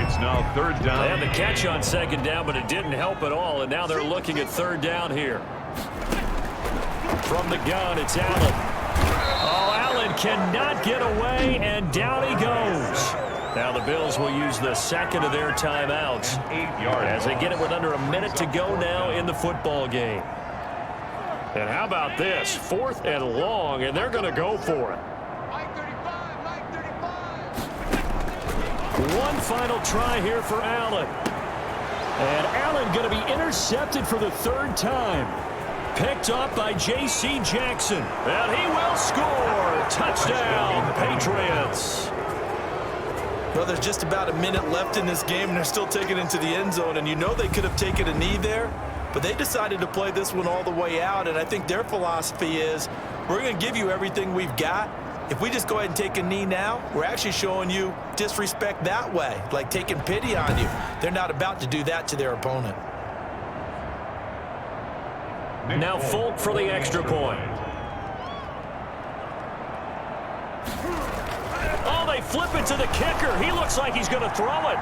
It's now third down. They had the catch on second down, but it didn't help at all, and now they're looking at third down here. From the gun, it's Allen. Oh, Allen cannot get away, and down he goes. Now the Bills will use the second of their timeouts as they get it with under a minute to go now in the football game. And how about this? 4th and long, and they're going to go for it. One final try here for Allen. And Allen going to be intercepted for the third time. Picked up by J.C. Jackson. And he will score. Touchdown, Patriots. Well, there's just about a minute left in this game, and they're still taking it into the end zone. And you know they could have taken a knee there, but they decided to play this one all the way out. And I think their philosophy is, we're going to give you everything we've got. If we just go ahead and take a knee now, we're actually showing you disrespect that way, like taking pity on you. They're not about to do that to their opponent. Now Folk for the extra point. Oh, they flip it to the kicker. He looks like he's going to throw it.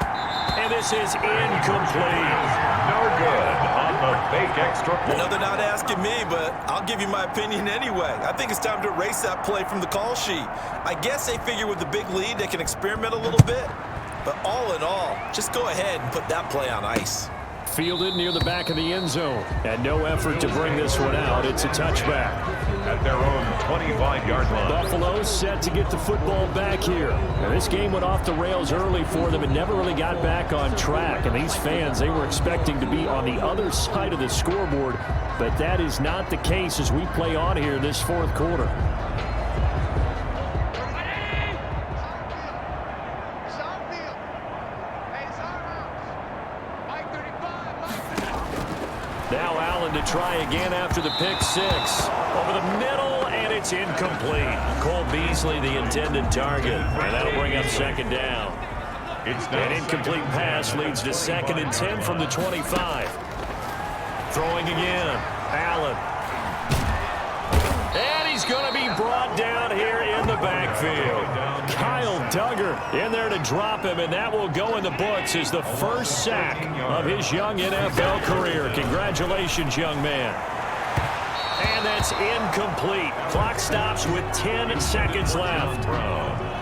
And this is incomplete. No good on the fake extra point. I know they're not asking me, but I'll give you my opinion anyway. I think it's time to erase that play from the call sheet. I guess they figure with the big lead they can experiment a little bit. But all in all, just go ahead and put that play on ice. Fielded near the back of the end zone. And no effort to bring this one out. It's a touchback. At their own 25-yard line. Buffalo set to get the football back here. Now, this game went off the rails early for them and never really got back on track. And these fans, they were expecting to be on the other side of the scoreboard. But that is not the case as we play on here this fourth quarter. Now Allen to try again after the pick six. Over the middle, and it's incomplete. Cole Beasley, the intended target. And that'll bring up second down. An incomplete pass leads to 2nd and 10 from the 25. Throwing again. Allen. And he's going to be brought down here in the backfield. Kyle Duggar in there to drop him, and that will go in the books as the first sack of his young NFL career. Congratulations, young man. And that's incomplete. Clock stops with 10 seconds left.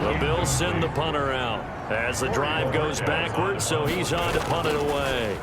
The Bills send the punter out as the drive goes backwards, so he's on to punt it away.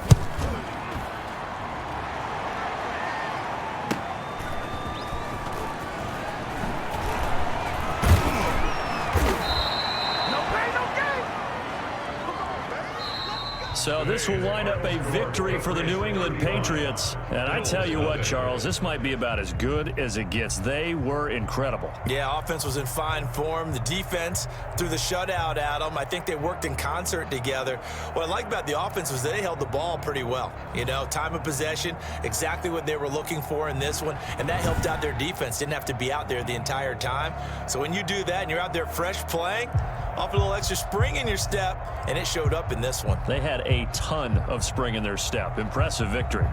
So this will wind up a victory for the New England Patriots. And I tell you what, Charles, this might be about as good as it gets. They were incredible. Yeah, offense was in fine form. The defense threw the shutout at them. I think they worked in concert together. What I like about the offense was they held the ball pretty well. You know, time of possession, exactly what they were looking for in this one. And that helped out their defense. Didn't have to be out there the entire time. So when you do that and you're out there fresh playing, off a little extra spring in your step, and it showed up in this one. They had a ton of spring in their step. Impressive victory.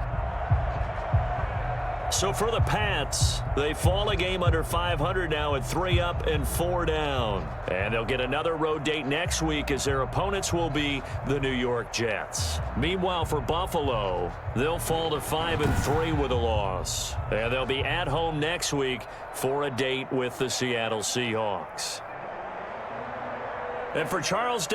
So for the Pats, they fall a game under 500 now at 3 up and 4 down. And they'll get another road date next week as their opponents will be the New York Jets. Meanwhile, for Buffalo, they'll fall to 5 and 3 with a loss. And they'll be at home next week for a date with the Seattle Seahawks. And for Charles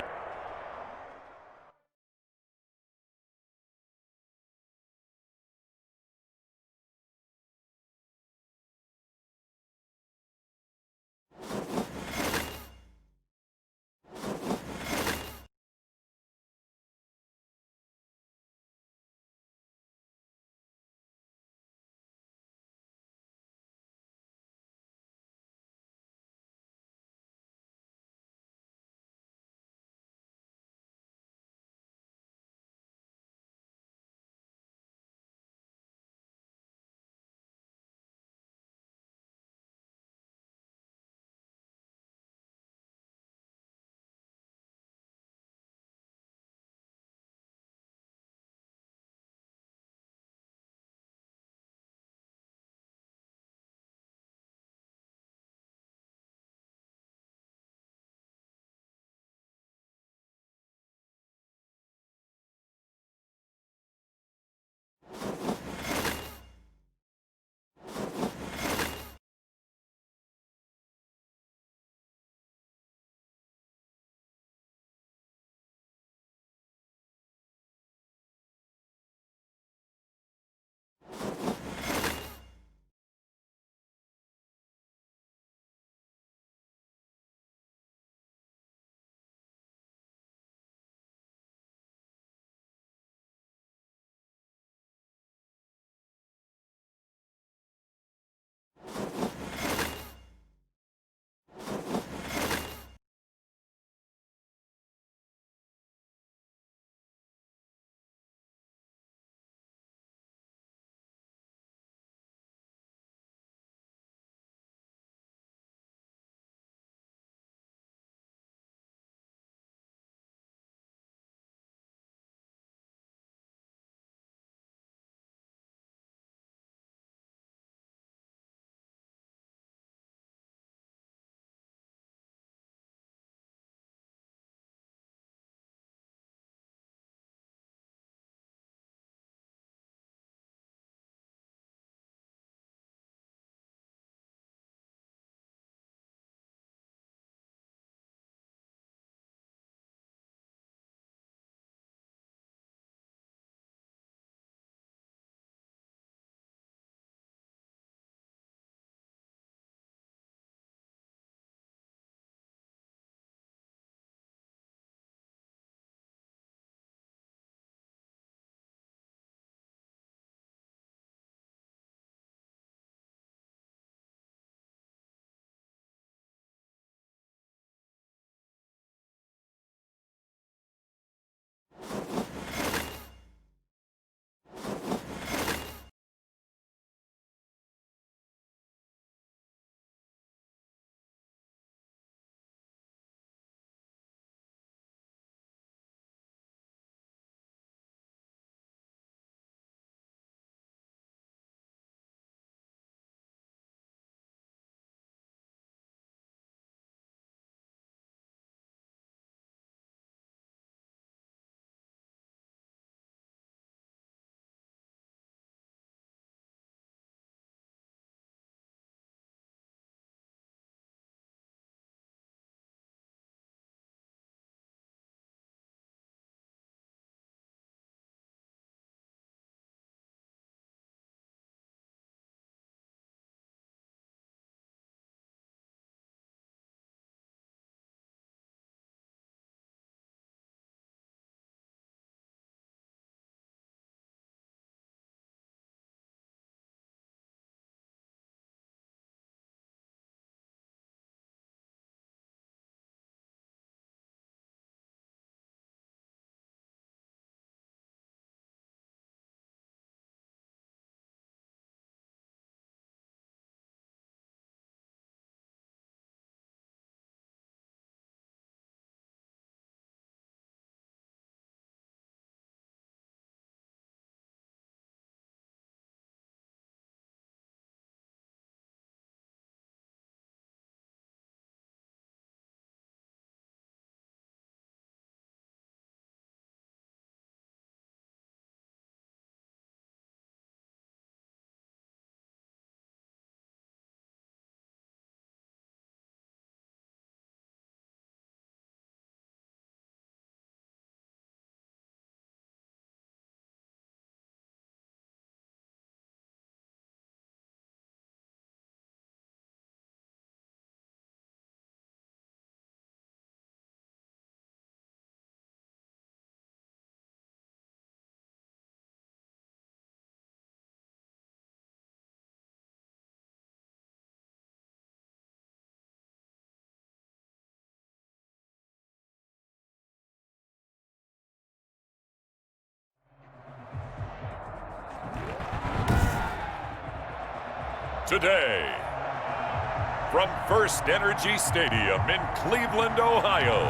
today. From First Energy Stadium in Cleveland, Ohio,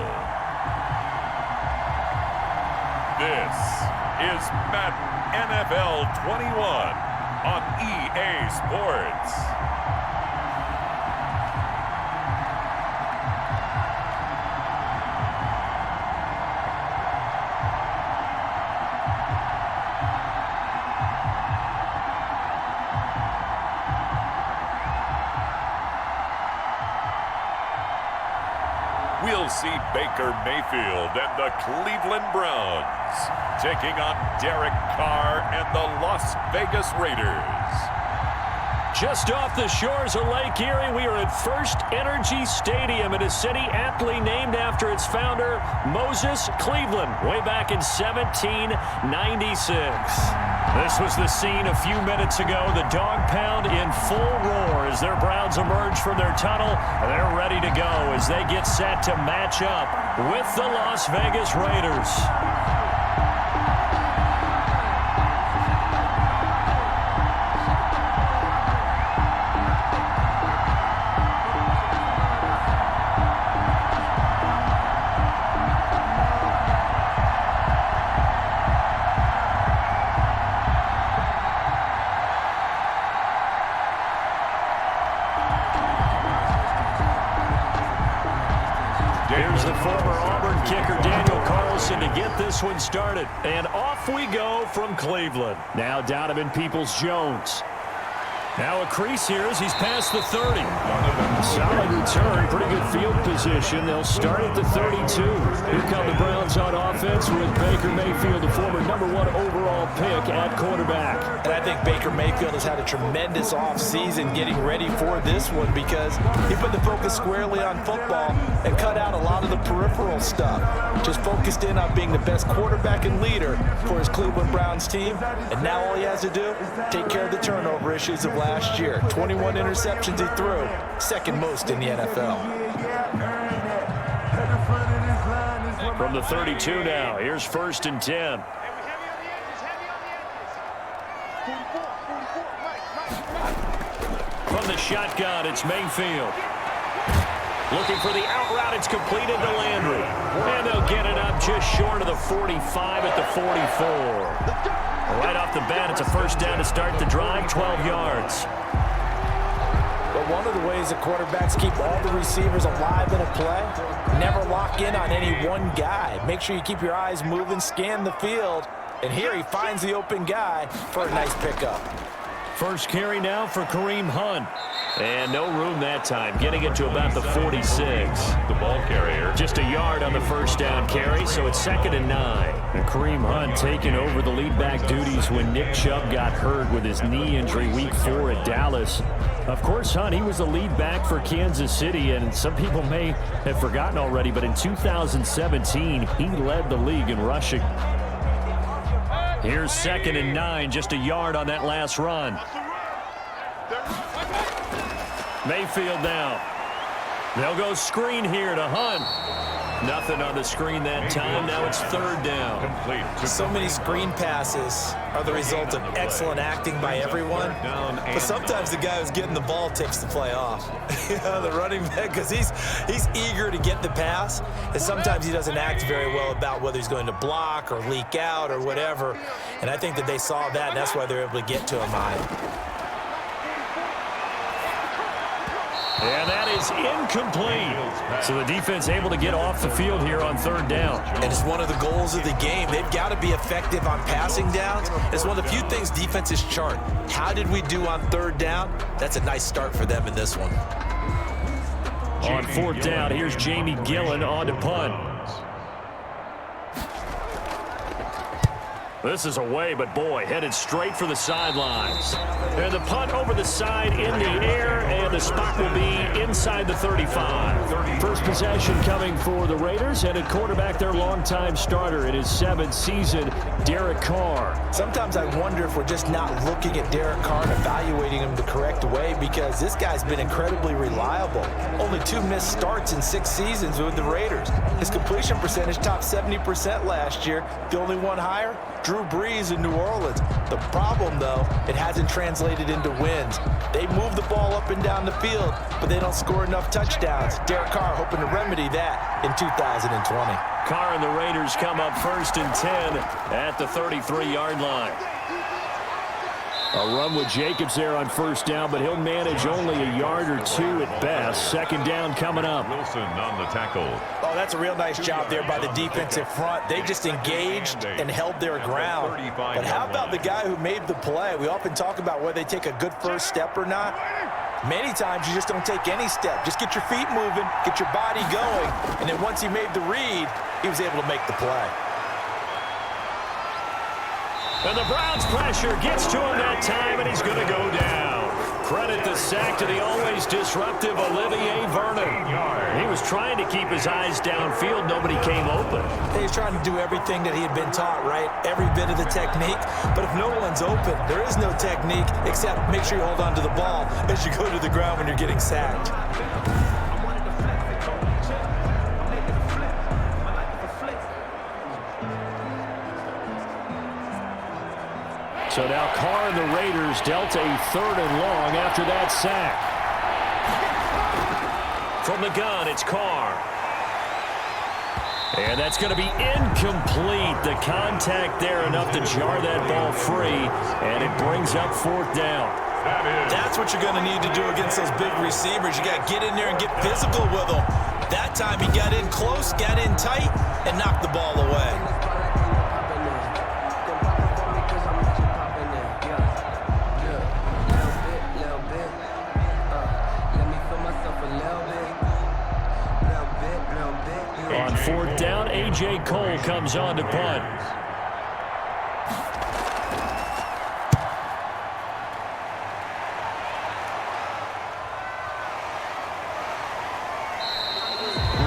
this is Madden NFL 21 on EA Sports. We'll see Baker Mayfield and the Cleveland Browns taking on Derek Carr and the Las Vegas Raiders. Just off the shores of Lake Erie, we are at First Energy Stadium in a city aptly named after its founder, Moses Cleveland, way back in 1796. This was the scene a few minutes ago. The dog pound in full roar as their Browns emerge from their tunnel. They're ready to go as they get set to match up with the Las Vegas Raiders. Here's the former Auburn kicker, Daniel Carlson, to get this one started. And off we go from Cleveland. Now Donovan Peoples-Jones. Now a crease here as he's past the 30. Solid return, pretty good field position. They'll start at the 32. Here come the Browns on offense with Baker Mayfield, the former #1 overall pick at quarterback. And I think Baker Mayfield has had a tremendous offseason getting ready for this one because he put the focus squarely on football and cut out a lot of the peripheral stuff. Just focused in on being the best quarterback and leader for his Cleveland Browns team. And now all he has to do, take care of the turnover issues of last year. 21 interceptions he threw, second most in the NFL. From the 32 now, here's 1st and 10. From the shotgun, it's Mayfield. Looking for the out route, it's completed to Landry. And they'll get it up just short of the 45 at the 44. Right off the bat, it's a first down to start the drive, 12 yards. But one of the ways the quarterbacks keep all the receivers alive in a play, never lock in on any one guy. Make sure you keep your eyes moving, scan the field, and here he finds the open guy for a nice pickup. First carry now for Kareem Hunt. And no room that time, getting it to about the 46. The ball carrier. Just a yard on the first down carry, so it's 2nd and 9. And Kareem Hunt taking over the lead back duties when Nick Chubb got hurt with his knee injury week 4 at Dallas. Of course, Hunt, he was the lead back for Kansas City, and some people may have forgotten already, but in 2017, he led the league in rushing. Here's 2nd and 9, just a yard on that last run. Mayfield now. They'll go screen here to Hunt. Nothing on the screen that time. Now it's 3rd down. Complete. So many screen passes are the result of excellent acting by everyone. But sometimes the guy who's getting the ball takes the play off. The running back, because he's eager to get the pass. And sometimes he doesn't act very well about whether he's going to block or leak out or whatever. And I think that they saw that, and that's why they're able to get to him high. And that is incomplete. So the defense able to get off the field here on 3rd down. And it's one of the goals of the game. They've got to be effective on passing downs. It's one of the few things defenses chart. How did we do on 3rd down? That's a nice start for them in this one. On 4th down, here's Jamie Gillen on to punt. This is away, but boy, headed straight for the sidelines. And the punt over the side in the air, and the spot will be inside the 35. First possession coming for the Raiders, and at quarterback, their longtime starter in his 7th season, Derek Carr. Sometimes I wonder if we're just not looking at Derek Carr and evaluating him the correct way, because this guy's been incredibly reliable. Only only 2 missed starts in 6 seasons with the Raiders. His completion percentage topped 70% last year. The only one higher, Drew Brees in New Orleans. The problem, though, it hasn't translated into wins. They move the ball up and down the field, but they don't score enough touchdowns. Derek Carr hoping to remedy that in 2020. Carr and the Raiders come up 1st and 10 at the 33-yard line. A run with Jacobs there on 1st down, but he'll manage only a yard or 2 at best. 2nd down coming up. Wilson on the tackle. Oh, that's a real nice job there by the defensive front. They just engaged and held their ground. But how about the guy who made the play? We often talk about whether they take a good first step or not. Many times you just don't take any step. Just get your feet moving, get your body going, and then once he made the read, he was able to make the play. And the Browns' pressure gets to him that time, and he's going to go down. Credit the sack to the always disruptive Olivier Vernon. He was trying to keep his eyes downfield. Nobody came open. He's trying to do everything that he had been taught, right? Every bit of the technique. But if no one's open, there is no technique except make sure you hold on to the ball as you go to the ground when you're getting sacked. So now Carr and the Raiders dealt a 3rd and long after that sack. From the gun, it's Carr. And that's going to be incomplete. The contact there enough to jar that ball free, and it brings up 4th down. That's what you're going to need to do against those big receivers. You got to get in there and get physical with them. That time he got in close, got in tight, and knocked the ball away. On 4th down, A.J. Cole comes on to punt.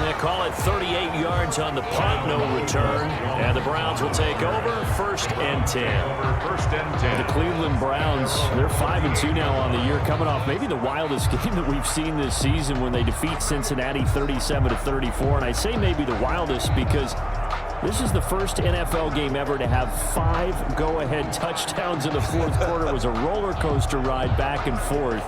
They call it 38 yards on the punt, no return. And the Browns will take over 1st and 10. The Cleveland Browns, they're 5-2 now on the year, coming off maybe the wildest game that we've seen this season when they defeat Cincinnati 37-34. And I say maybe the wildest because this is the first NFL game ever to have 5 go-ahead touchdowns in the 4th quarter. It was a roller coaster ride back and forth.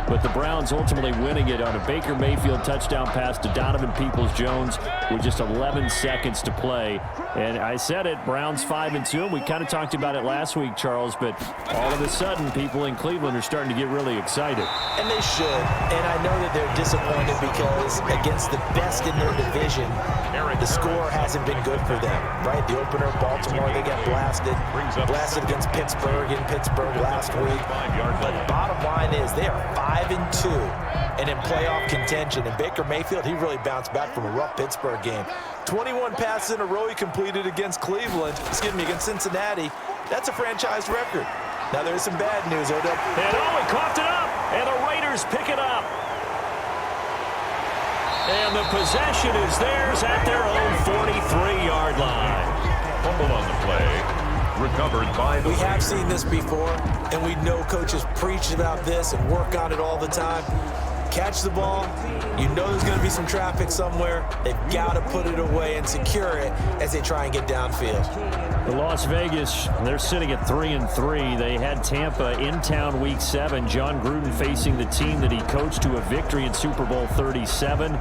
But the Browns ultimately winning it on a Baker Mayfield touchdown pass to Donovan Peoples-Jones with just 11 seconds to play. And I said it, Browns 5-2. We kind of talked about it last week, Charles, but all of a sudden people in Cleveland are starting to get really excited. And they should. And I know that they're disappointed because against the best in their division, the score hasn't been good for them, right? The opener, Baltimore, they got blasted against Pittsburgh in Pittsburgh last week. But bottom line is they are 5-2 and in playoff contention. And Baker Mayfield, he really bounced back from a rough Pittsburgh game. 21 passes in a row he completed against against Cincinnati. That's a franchise record. Now there's some bad news, Odell. And he coughed it up, and the Raiders pick it up. And the possession is theirs at their own 43-yard line. Fumble on the play. Recovered by the We have seen this before, and we know coaches preach about this and work on it all the time. Catch the ball. You know there's going to be some traffic somewhere. They've got to put it away and secure it as they try and get downfield. The Las Vegas, they're sitting at 3-3. They had Tampa in town Week 7. John Gruden facing the team that he coached to a victory in Super Bowl 37.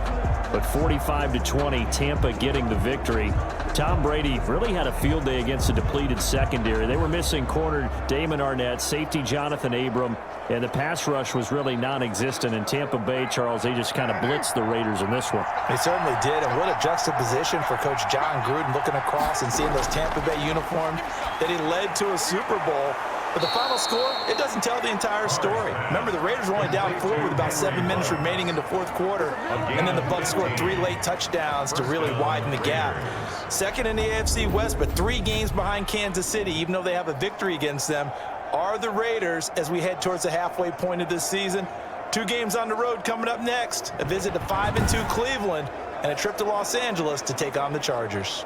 But 45-20, Tampa getting the victory. Tom Brady really had a field day against a depleted secondary. They were missing corner Damon Arnett, safety Jonathan Abram, and the pass rush was really non-existent. In Tampa Bay, Charles, they just kind of blitzed the Raiders in this one. They certainly did, and what a juxtaposition for Coach John Gruden looking across and seeing those Tampa Bay uniforms that he led to a Super Bowl. But the final score, it doesn't tell the entire story. Remember, the Raiders were only down 4 with about 7 minutes remaining in the 4th quarter, and then the Bucs scored 3 late touchdowns to really widen the gap. Second in the AFC West, but 3 games behind Kansas City, even though they have a victory against them, are the Raiders as we head towards the halfway point of this season. 2 games on the road coming up next. A visit to 5-2 Cleveland and a trip to Los Angeles to take on the Chargers.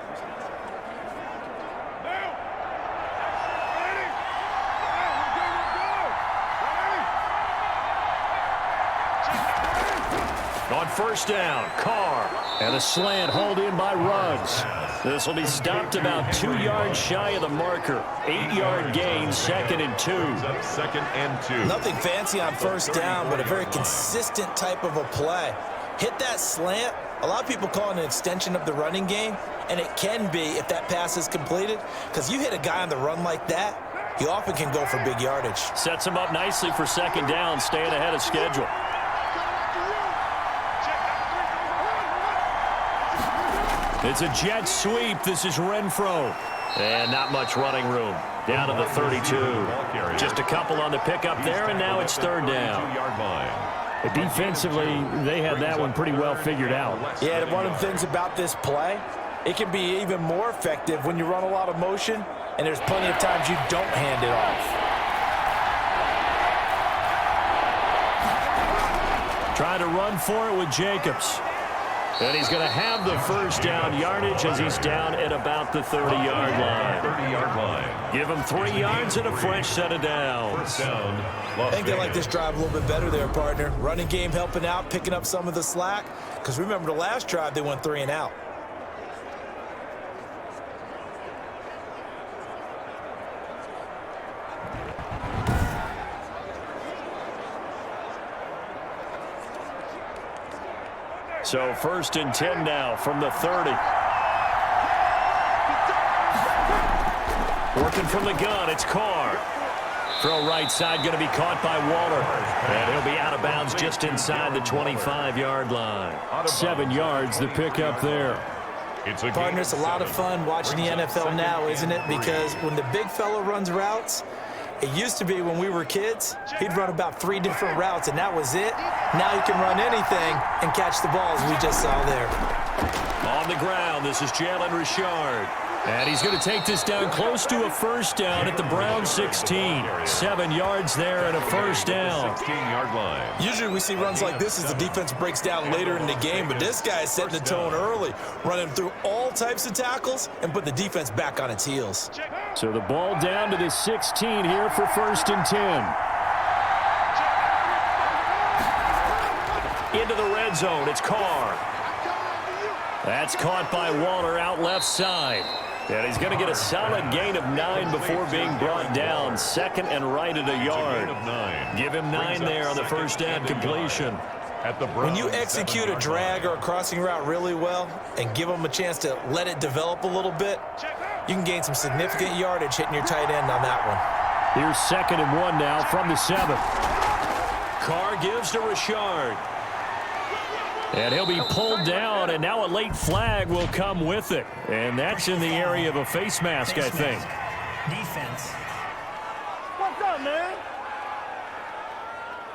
On first down. Carr. And a slant hauled in by Ruggs. This will be stopped about 2 yards shy of the marker. 8-yard gain, 2nd and 2. 2nd and 2. Nothing fancy on first down, but a very consistent type of a play. Hit that slant. A lot of people call it an extension of the running game, and it can be if that pass is completed, because you hit a guy on the run like that, he often can go for big yardage. Sets him up nicely for 2nd down, staying ahead of schedule. It's a jet sweep. This is Renfro. And not much running room. Down to the 32. Just a couple on the pickup there, and now it's 3rd down. Defensively, they had that one pretty well figured out. Yeah, and one of the things about this play, it can be even more effective when you run a lot of motion, and there's plenty of times you don't hand it off. Trying to run for it with Jacobs. And he's going to have the first down yardage as he's down at about the 30-yard line. 30-yard line. Give him 3 yards and a fresh set of downs. First down. I think they like this drive a little bit better there, partner. Running game helping out, picking up some of the slack. Because remember, the last drive, they went 3 and out. So 1st and 10 now from the 30. Working from the gun, it's Carr. Throw right side, going to be caught by Waller. And he'll be out of bounds just inside the 25-yard line. 7 yards, the pickup there. Partner, it's a lot of fun watching the NFL now, isn't it? Because when the big fella runs routes, it used to be when we were kids, he'd run about 3 different routes, and that was it. Now he can run anything and catch the balls we just saw there. On the ground, this is Jalen Richard. And he's going to take this down close to a first down at the Browns 16. 7 yards there and a first down. 16-yard line. Usually we see runs like this as the defense breaks down later in the game, but this guy is setting the tone early, running through all types of tackles and put the defense back on its heels. So the ball down to the 16 here for 1st and 10. Into the red zone, it's Carr. That's caught by Waller out left side. And he's going to get a solid gain of 9 before being brought down. 2nd and right at a yard. Give him 9 there on the first down completion. When you execute a drag or a crossing route really well and give them a chance to let it develop a little bit, you can gain some significant yardage hitting your tight end on that one. Here's 2nd and 1 now from the 7. Carr gives to Richard. And he'll be pulled down, and now a late flag will come with it. And that's in the area of a face mask, I think. Defense. What's up, man?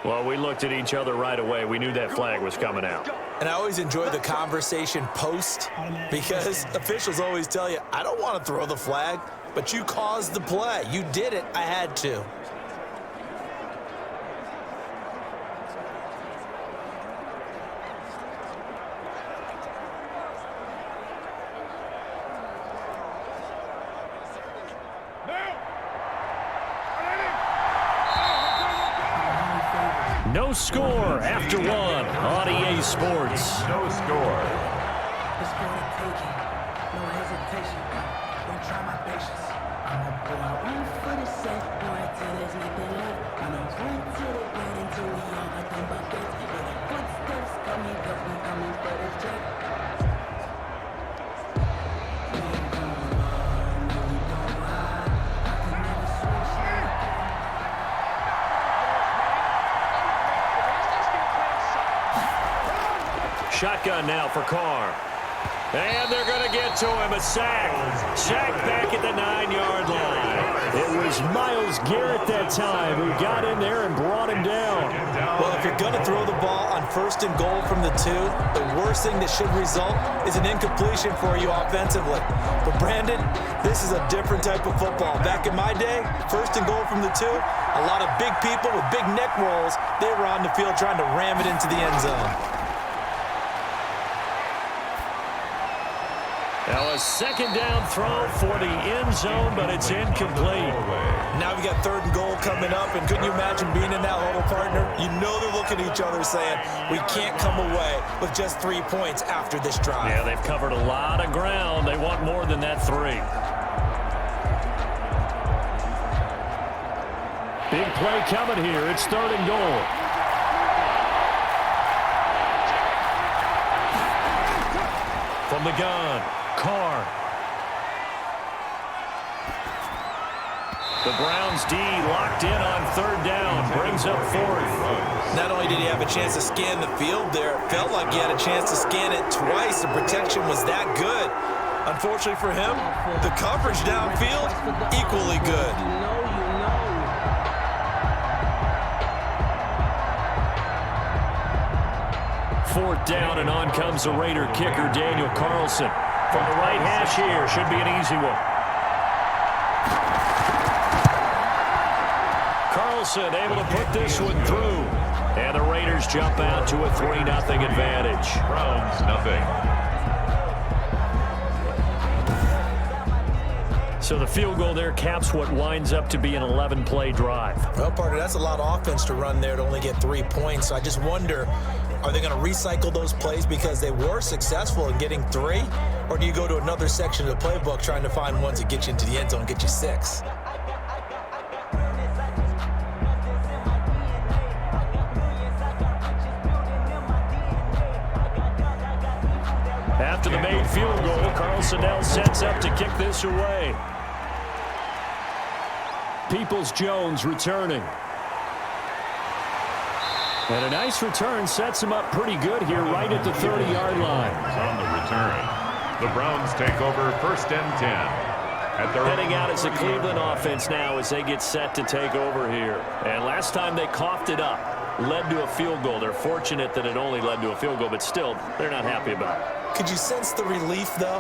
Well, we looked at each other right away. We knew that flag was coming out. And I always enjoy the conversation post because officials always tell you, I don't want to throw the flag, but you caused the play. You did it. I had to. No score after 1 on EA Sports. No score. It's for the taking. No hesitation. Don't try my patience. I'ma put out one for the safe. Boy, till there's nothing left. I'ma run to the ground until we all got them buckets. With the footsteps coming, cause we coming for the check. We ain't gonna run, no, we gon' ride. I can never switch. Shotgun now for Carr. And they're going to get to him. A sack. Sack back at the 9-yard line. It was Myles Garrett that time who got in there and brought him down. Well, if you're going to throw the ball on 1st and goal from the 2, the worst thing that should result is an incompletion for you offensively. But, Brandon, this is a different type of football. Back in my day, 1st and goal from the 2, a lot of big people with big neck rolls, they were on the field trying to ram it into the end zone. Now a second down throw for the end zone, but it's incomplete. Now we got 3rd and goal coming up, and couldn't you imagine being in that huddle, partner? You know they're looking at each other saying, we can't come away with just 3 points after this drive. Yeah, they've covered a lot of ground. They want more than that 3. Big play coming here. It's 3rd and goal. From the gun, Carr. The Browns D locked in on 3rd down, brings up 4th. Not only did he have a chance to scan the field there, it felt like he had a chance to scan it twice. The protection was that good. Unfortunately for him, the coverage downfield, equally good. 4th down, and on comes the Raider kicker, Daniel Carlson. From the right hash here, should be an easy one. Carlson able to put this one through. And the Raiders jump out to a 3-0 advantage. Browns nothing. So the field goal there caps what winds up to be an 11-play drive. Well, partner, that's a lot of offense to run there to only get 3 points. So I just wonder, are they going to recycle those plays because they were successful in getting 3? Or do you go to another section of the playbook trying to find ones that get you into the end zone and get you 6? After the made field goal, Carlson now sets up to kick this away. Peoples-Jones returning. And a nice return sets him up pretty good here right at the 30-yard line. On the return, the Browns take over 1st and 10. Heading out as a Cleveland offense now as they get set to take over here. And last time they coughed it up, led to a field goal. They're fortunate that it only led to a field goal, but still, they're not happy about it. Could you sense the relief, though,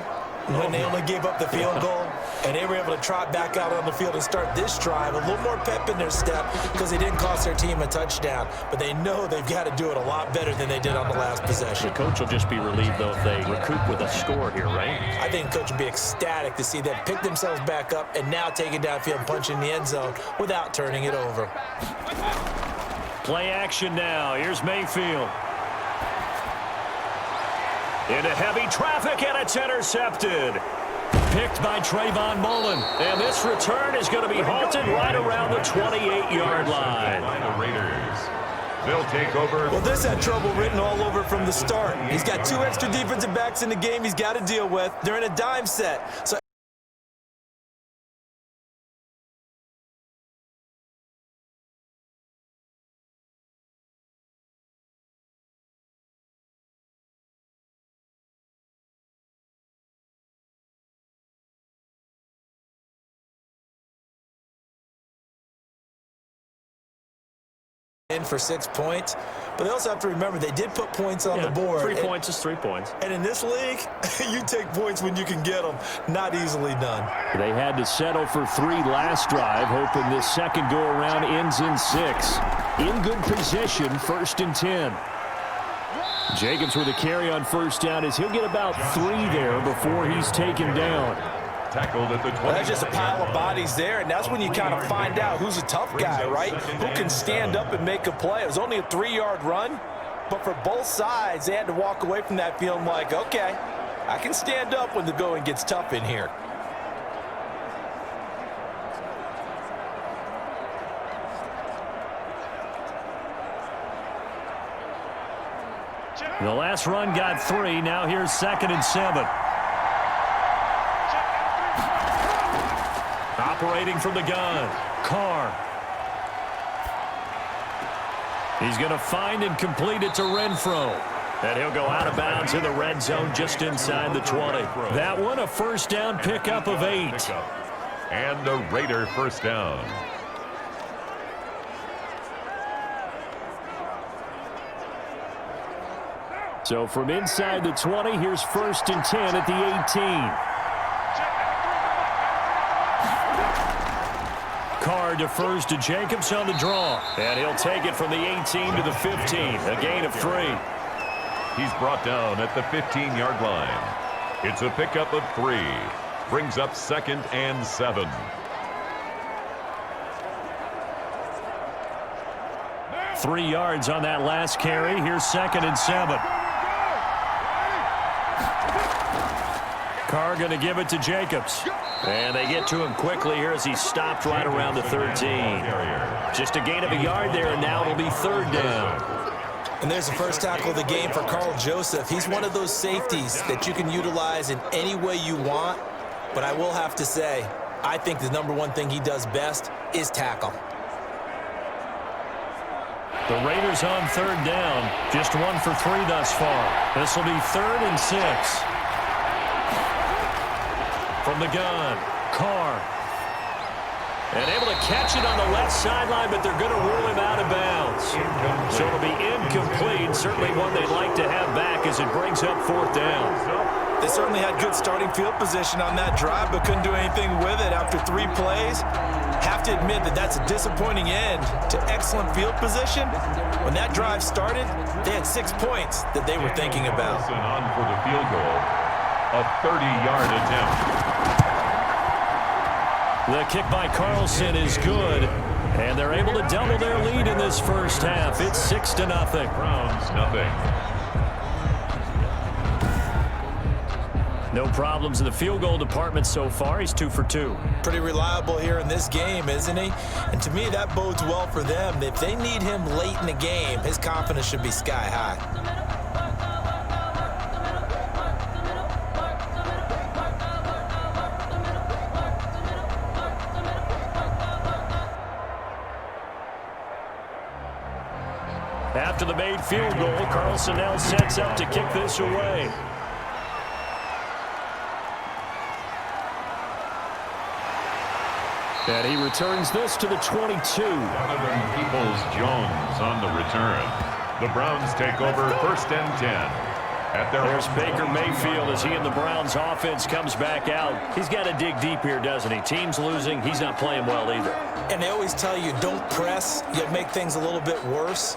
when they only gave up the field goal and they were able to trot back out on the field and start this drive? A little more pep in their step because they didn't cost their team a touchdown, but they know they've got to do it a lot better than they did on the last possession. The coach will just be relieved, though, if they recoup with a score here, right? I think the coach will be ecstatic to see them pick themselves back up and now take it downfield and punch in the end zone without turning it over. Play action now. Here's Mayfield. Into heavy traffic, and it's intercepted. Picked by Trayvon Mullen. And this return is going to be halted right around the 28-yard line. By the Raiders. They'll take over. Well, this had trouble written all over from the start. He's got 2 extra defensive backs in the game he's got to deal with. They're in a dime set. So in for 6 points, but they also have to remember they did put points on the board. 3 points is 3 points. And in this league, you take points when you can get them. Not easily done. They had to settle for 3 last drive, hoping this second go-around ends in 6. In good position, 1st and 10. Jacobs with a carry on 1st down as he'll get about 3 there before he's taken down. Tackled at the 20. Well, that's just a pile of bodies there, and that's when you kind of find out who's a tough guy, right? Who can stand up and make a play. It was only a 3-yard run, but for both sides, they had to walk away from that feeling like, okay, I can stand up when the going gets tough in here. The last run got 3. Now here's 2nd and 7. Operating from the gun, Carr. He's going to find and complete it to Renfro. And he'll go out of bounds in the red zone just inside the 20. That one a 1st down pickup of 8. And a Raider 1st down. So from inside the 20, here's 1st and 10 at the 18. Carr defers to Jacobs on the draw. And he'll take it from the 18 to the 15. A gain of 3. He's brought down at the 15-yard line. It's a pickup of 3. Brings up 2nd and 7. Three yards on that last carry. Here's 2nd and 7. Carr going to give it to Jacobs. And they get to him quickly here as he stopped right around the 13. Just a gain of a yard there, and now it'll be 3rd down. And there's the first tackle of the game for Carl Joseph. He's one of those safeties that you can utilize in any way you want. But I will have to say, I think the #1 thing he does best is tackle. The Raiders on 3rd down. Just 1 for 3 thus far. This will be 3rd and 6. From the gun, Carr. And able to catch it on the left sideline, but they're going to rule him out of bounds. So it'll be incomplete. Certainly one they'd like to have back as it brings up 4th down. They certainly had good starting field position on that drive, but couldn't do anything with it after 3 plays. Have to admit that that's a disappointing end to excellent field position. When that drive started, they had 6 points that they were thinking about. On for the field goal, a 30-yard attempt. The kick by Carlson is good, and they're able to double their lead in this first half. It's 6-0. Browns, nothing. No problems in the field goal department so far. He's 2 for 2. Pretty reliable here in this game, isn't he? And to me, that bodes well for them. If they need him late in the game, his confidence should be sky high. After the made field goal, Carlson now sets up to kick this away. And he returns this to the 22. Donovan Peoples-Jones on the return. The Browns take over 1st and 10. There's Baker Mayfield as he and the Browns offense comes back out. He's got to dig deep here, doesn't he? Team's losing. He's not playing well either. And they always tell you, don't press. You'll make things a little bit worse.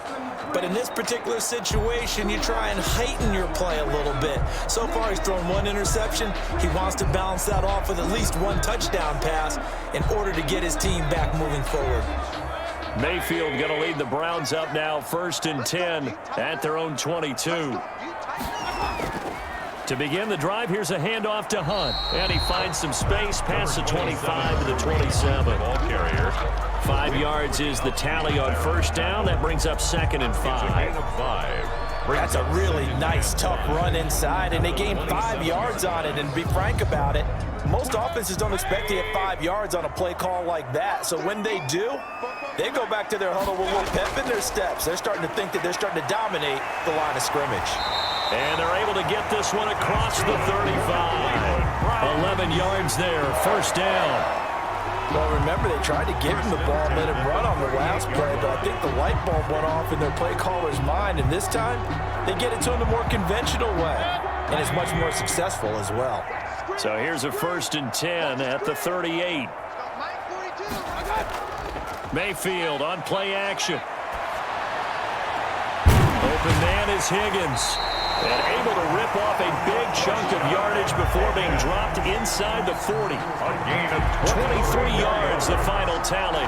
But in this particular situation, you try and heighten your play a little bit. So far, he's thrown 1 interception. He wants to balance that off with at least 1 touchdown pass in order to get his team back moving forward. Mayfield going to lead the Browns up now, 1st and 10 at their own 22. To begin the drive, here's a handoff to Hunt. And he finds some space past the 25 to the 27. Ball carrier. 5 yards is the tally on 1st down. That brings up 2nd and 5. That's a really nice, tough run inside, and they gained 5 yards on it. And to be frank about it, most offenses don't expect to get 5 yards on a play call like that. So when they do, they go back to their huddle with a little pep in their steps. They're starting to think that they're starting to dominate the line of scrimmage. And they're able to get this one across the 35. 11 yards there, 1st down. Well, remember, they tried to give him the ball and let him run on the last play, but I think the light bulb went off in their play caller's mind, and this time they get it to him the more conventional way, and it's much more successful as well. So here's a 1st and 10 at the 38. Mayfield on play action. Open man is Higgins. And able to rip off a big chunk of yardage before being dropped inside the 40. A gain of 23 yards, the final tally.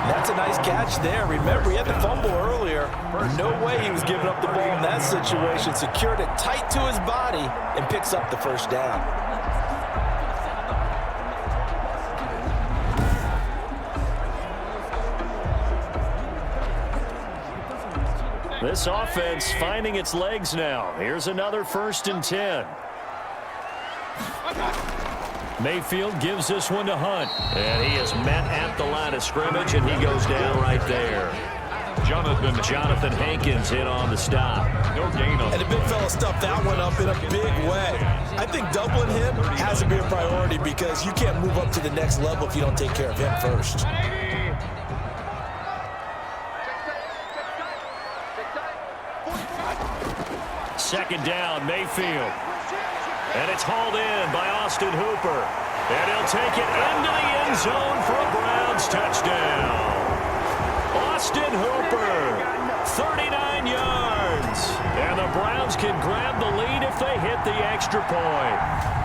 That's a nice catch there. Remember, he had the fumble earlier. No way he was giving up the ball in that situation. Secured it tight to his body and picks up the 1st down. This offense finding its legs now. Here's another 1st and 10. Mayfield gives this one to Hunt. And he is met at the line of scrimmage, and he goes down right there. Jonathan Hankins in on the stop. No gain on. And the big fella stuffed that one up in a big way. I think doubling him has to be a priority because you can't move up to the next level if you don't take care of him first. Second down, Mayfield. And it's hauled in by Austin Hooper. And he'll take it into the end zone for a Browns touchdown. Austin Hooper, 39 yards. And the Browns can grab the lead if they hit the extra point.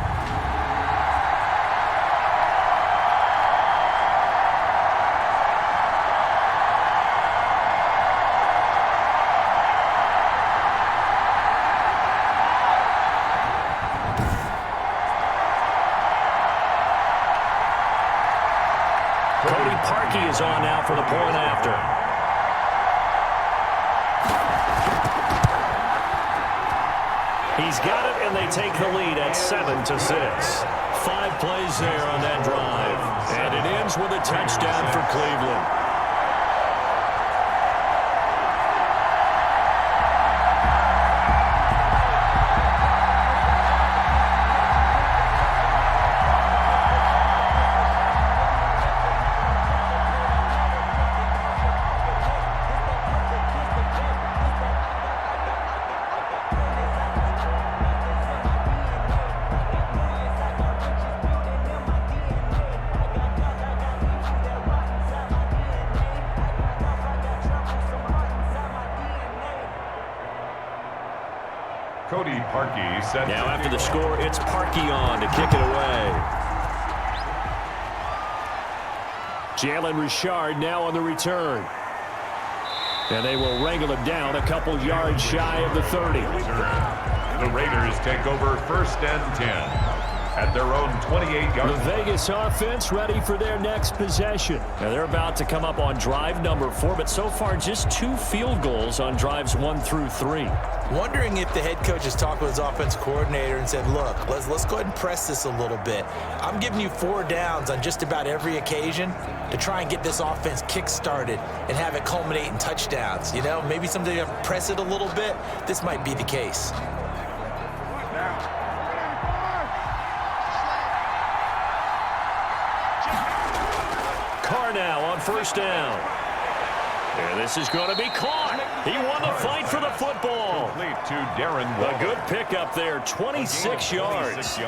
Parkey is on now for the point after. He's got it, and they take the lead at 7-6. 5 plays there on that drive. And it ends with a touchdown for Cleveland. Now after the score, it's Parkey on to kick it away. Jalen Richard now on the return. And they will wrangle him down a couple yards shy of the 30. The Raiders take over 1st and 10 at their own 28-yard line. The Vegas offense ready for their next possession. Now they're about to come up on drive number 4, but so far just 2 field goals on drives 1 through 3. Wondering if the head coach has talked with his offense coordinator and said, look, let's go ahead and press this a little bit. I'm giving you 4 downs on just about every occasion to try and get this offense kick-started and have it culminate in touchdowns. You know, maybe someday you have to press it a little bit. This might be the case. Carr now on 1st down. And this is going to be caught. He won the fight for the football. Complete to Darren. A good pickup there, 26 yards.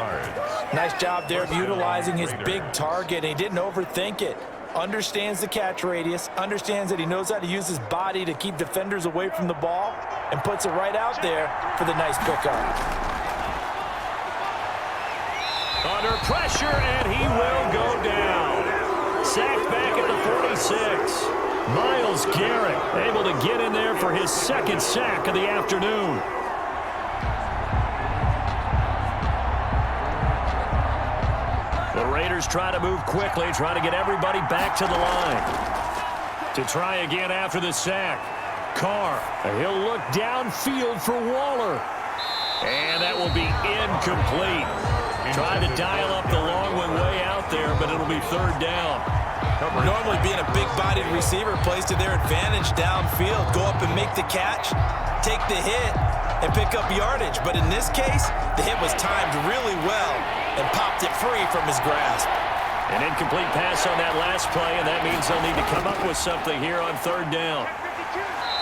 Nice job there of utilizing his big target. He didn't overthink it. Understands the catch radius, understands that he knows how to use his body to keep defenders away from the ball, and puts it right out there for the nice pickup. Under pressure, and he will go down. Sacked back at the 46. Myles Garrett able to get in there for his 2nd sack of the afternoon. The Raiders try to move quickly, try to get everybody back to the line. To try again after the sack. Carr, he'll look downfield for Waller. And that will be incomplete. Tried to dial up the long one way out there, but it'll be 3rd down. Normally being a big-bodied receiver plays to their advantage downfield. Go up and make the catch, take the hit, and pick up yardage. But in this case, the hit was timed really well and popped it free from his grasp. An incomplete pass on that last play, and that means they'll need to come up with something here on 3rd down.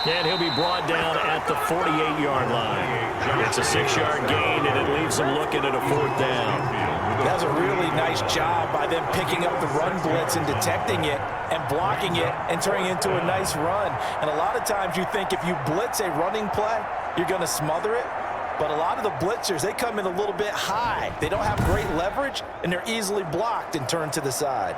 And he'll be brought down at the 48-yard line. It's a 6-yard gain, and it leaves them looking at a 4th down. That was a really nice job by them picking up the run blitz and detecting it and blocking it and turning it into a nice run. And a lot of times you think if you blitz a running play, you're going to smother it. But a lot of the blitzers, they come in a little bit high. They don't have great leverage, and they're easily blocked and turned to the side.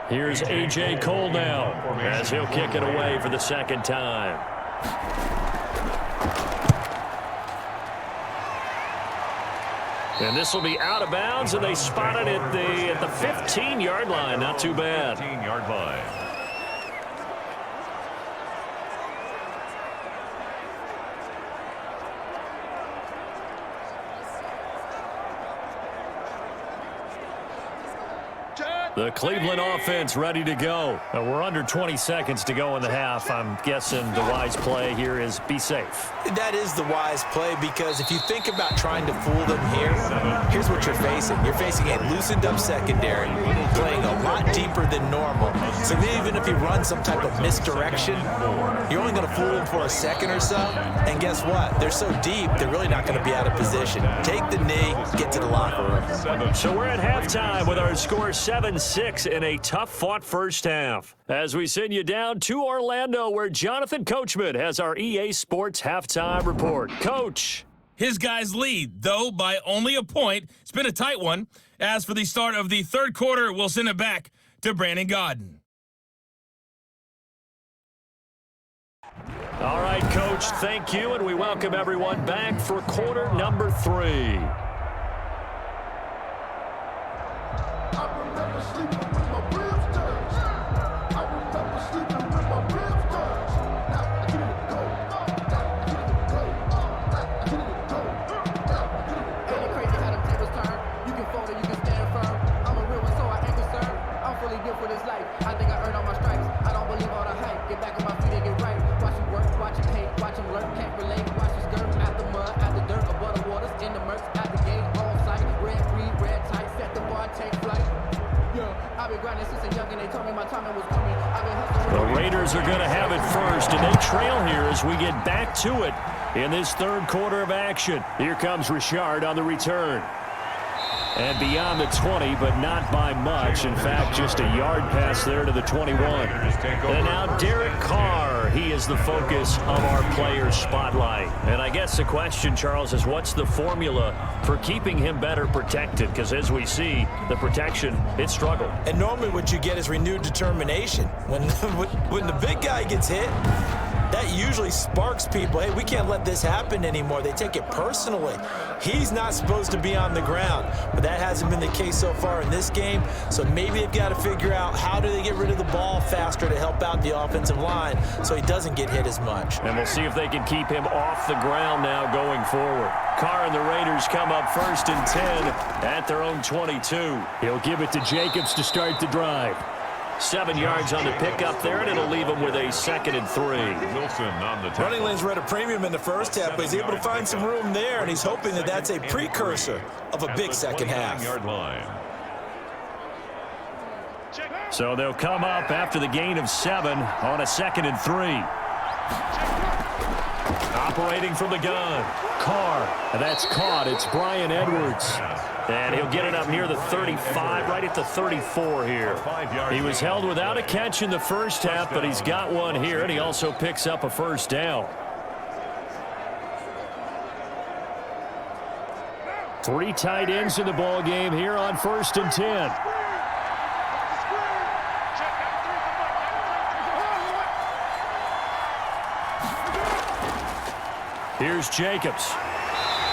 Here's A.J. Cole now as he'll kick it away for the 2nd time. And this will be out of bounds, and they spot it at the 15-yard line. Not too bad. 15-yard line. The Cleveland offense ready to go. We're under 20 seconds to go in the half. I'm guessing the wise play here is be safe. That is the wise play, because if you think about trying to fool them here, here's what you're facing. You're facing a loosened up secondary, playing a lot deeper than normal. So even if he runs some type of misdirection, you're only going to fool him for a second or so. And guess what? They're so deep, they're really not going to be out of position. Take the knee, get to the locker room. So we're at halftime with our score 7-6 in a tough-fought first half. As we send you down to Orlando, where Jonathan Coachman has our EA Sports halftime report. Coach. His guys lead, though by only a point. It's been a tight one. As for the start of the third quarter, we'll send it back to Brandon Godden. All right, Coach, thank you, and we welcome everyone back for quarter number 3. For this life, I think I earned all my stripes. I don't believe all the hype. Get back on my feet and get right. Watch him work, watch him hate, watch him lurk, can't relate. Watch his skirt at the mud, at the dirt, above the waters, in the murks, at the gate, all sight. Red, green, red, tight, set the bar, take flight. Yeah, I've been grinding since a young and they told me my timing was coming. I've been hustling. The Raiders are going to have it first, and they trail here as we get back to it in this third quarter of action. Here comes Richard on the return. And beyond the 20, but not by much. In fact, just a yard pass there to the 21. And now Derek Carr. He is the focus of our player spotlight. And I guess the question, Charles, is what's the formula for keeping him better protected? Because as we see, the protection, it struggled. And normally what you get is renewed determination. When the big guy gets hit, that usually sparks people. Hey, we can't let this happen anymore. They take it personally. He's not supposed to be on the ground, but that hasn't been the case so far in this game. So maybe they've got to figure out how do they get rid of the ball faster to help out the offensive line so he doesn't get hit as much. And we'll see if they can keep him off the ground now going forward. Carr and the Raiders come up 1st and 10 at their own 22. He'll give it to Jacobs to start the drive. 7 yards on the pickup there, and it'll leave him with a 2nd and 3. Wilson on the Running lanes were at a premium in the first half, but he's able to find some room there, and he's hoping that that's a precursor of a big second half. So they'll come up after the gain of 7 on a 2nd and 3. Operating from the gun, Carr, and that's caught. It's Brian Edwards. And he'll get it up near the 35, right at the 34 here. He was held without a catch in the first half, but he's got one here, and he also picks up a first down. 3 tight ends in the ball game here on 1st and 10. Here's Jacobs.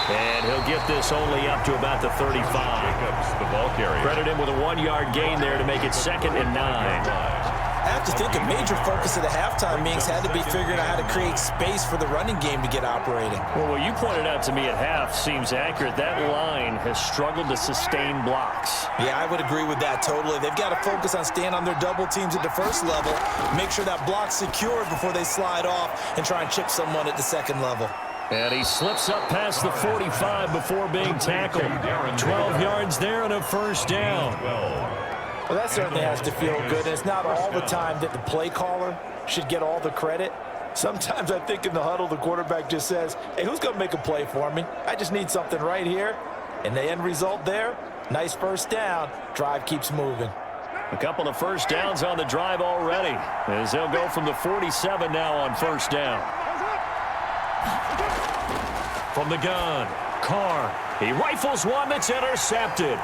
And he'll get this only up to about the 35. Jacobs, the ball carrier. Credit him with a 1-yard gain there to make it 2nd and 9. I have to think a major focus of the halftime meetings had to be figuring out how to create space for the running game to get operating. Well, what you pointed out to me at half seems accurate. That line has struggled to sustain blocks. Yeah, I would agree with that totally. They've got to focus on staying on their double teams at the first level, make sure that block's secured before they slide off and try and chip someone at the second level. And he slips up past the 45 before being tackled. 12 yards there and a first down. Well, that certainly has to feel good. And it's not all the time that the play caller should get all the credit. Sometimes I think in the huddle, the quarterback just says, hey, who's going to make a play for me? I just need something right here. And the end result there, nice first down. Drive keeps moving. A couple of first downs on the drive already, as they'll go from the 47 now on first down. From the gun, Carr. He rifles one that's intercepted.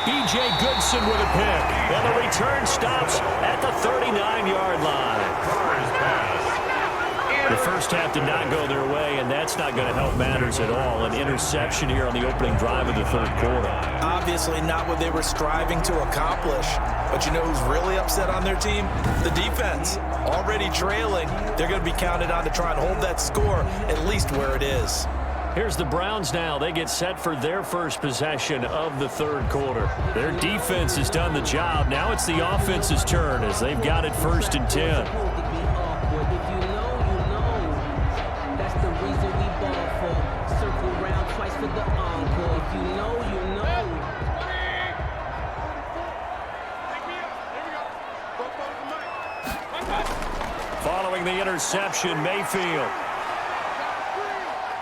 B.J. Goodson with a pick. And the return stops at the 39-yard line. The first half did not go their way, and that's not going to help matters at all. An interception here on the opening drive of the third quarter. Obviously not what they were striving to accomplish. But you know who's really upset on their team? The defense. Already trailing. They're going to be counted on to try and hold that score at least where it is. Here's the Browns now. They get set for their first possession of the third quarter. Their defense has done the job. Now it's the offense's turn as they've got it 1st and 10. Following the interception, Mayfield.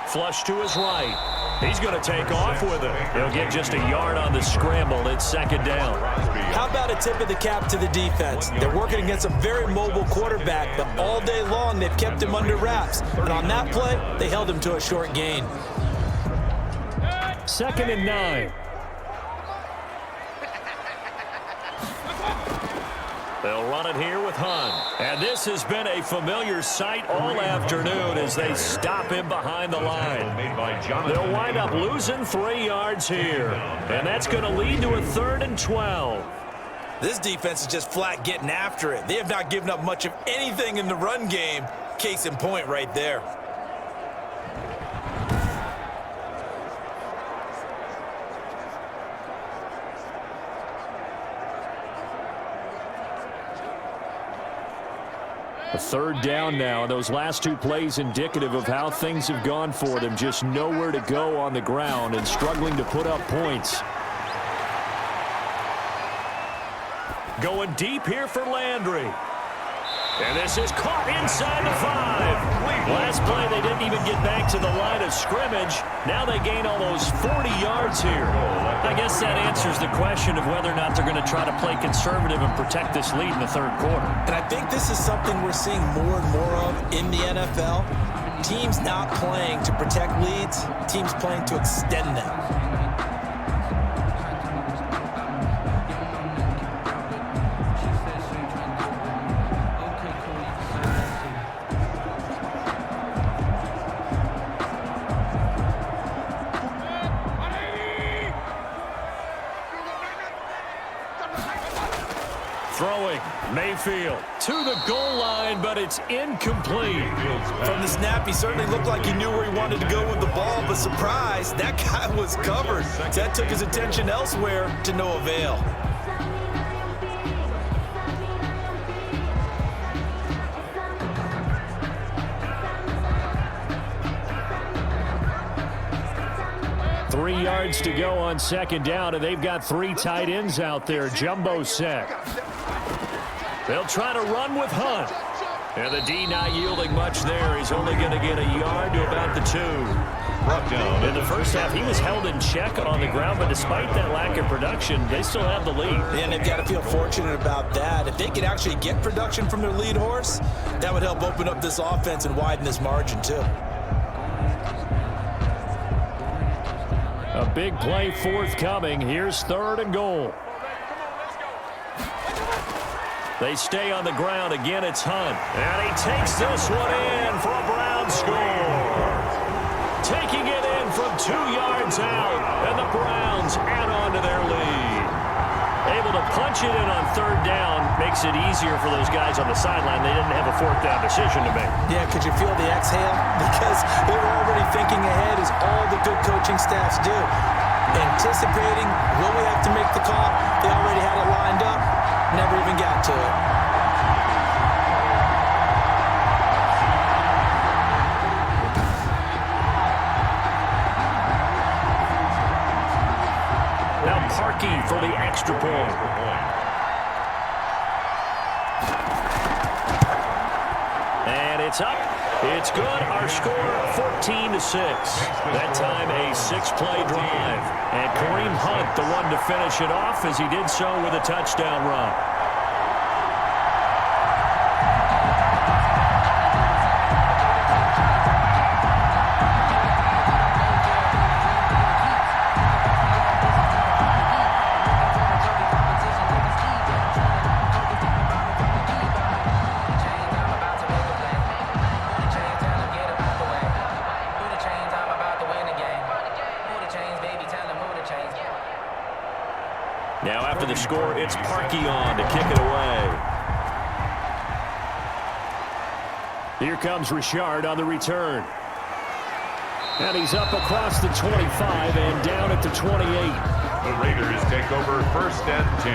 Flush to his right. He's going to take off with it. He'll get just a yard on the scramble. It's second down. How about a tip of the cap to the defense? They're working against a very mobile quarterback, but all day long they've kept him under wraps. And on that play, they held him to a short gain. 2nd and 9. They'll run it here with Hunt. And this has been a familiar sight all afternoon as they stop him behind the line. They'll wind up losing 3 yards here. And that's going to lead to a 3rd and 12. This defense is just flat getting after it. They have not given up much of anything in the run game. Case in point right there. A 3rd down now. Those last 2 plays indicative of how things have gone for them. Just nowhere to go on the ground and struggling to put up points. Going deep here for Landry. And this is caught inside the 5. Last play, they didn't even get back to the line of scrimmage. Now they gain almost 40 yards here. I guess that answers the question of whether or not they're going to try to play conservative and protect this lead in the 3rd quarter. And I think this is something we're seeing more and more of in the NFL. Teams not playing to protect leads, teams playing to extend them. Throwing, Mayfield to the goal line, but it's incomplete. From the snap, he certainly looked like he knew where he wanted to go with the ball, but surprise, that guy was covered. That took his attention elsewhere to no avail. Three yards to go on 2nd down, and they've got 3 tight ends out there. Jumbo set. They'll try to run with Hunt. And the D not yielding much there. He's only going to get a yard to about the 2. In the first half, he was held in check on the ground, but despite that lack of production, they still have the lead. And they've got to feel fortunate about that. If they could actually get production from their lead horse, that would help open up this offense and widen this margin too. A big play forthcoming. Here's 3rd and goal. They stay on the ground. Again, it's Hunt. And he takes this one in for a Brown score. Taking it in from 2 yards out. And the Browns add on to their lead. Able to punch it in on 3rd down. Makes it easier for those guys on the sideline. They didn't have a 4th down decision to make. Yeah, could you feel the exhale? Because they were already thinking ahead, as all the good coaching staffs do. Anticipating, will we have to make the call? They already had it lined up. Never even got to it. Now Parkey for the extra point. And it's up. It's good. Our score 14-6. That time a 6-play drive. And Kareem Hunt, the one to finish it off, as he did so with a touchdown run. Now after the score, it's Parkey on to kick it away. Here comes Richard on the return. And he's up across the 25 and down at the 28. The Raiders take over 1st and 10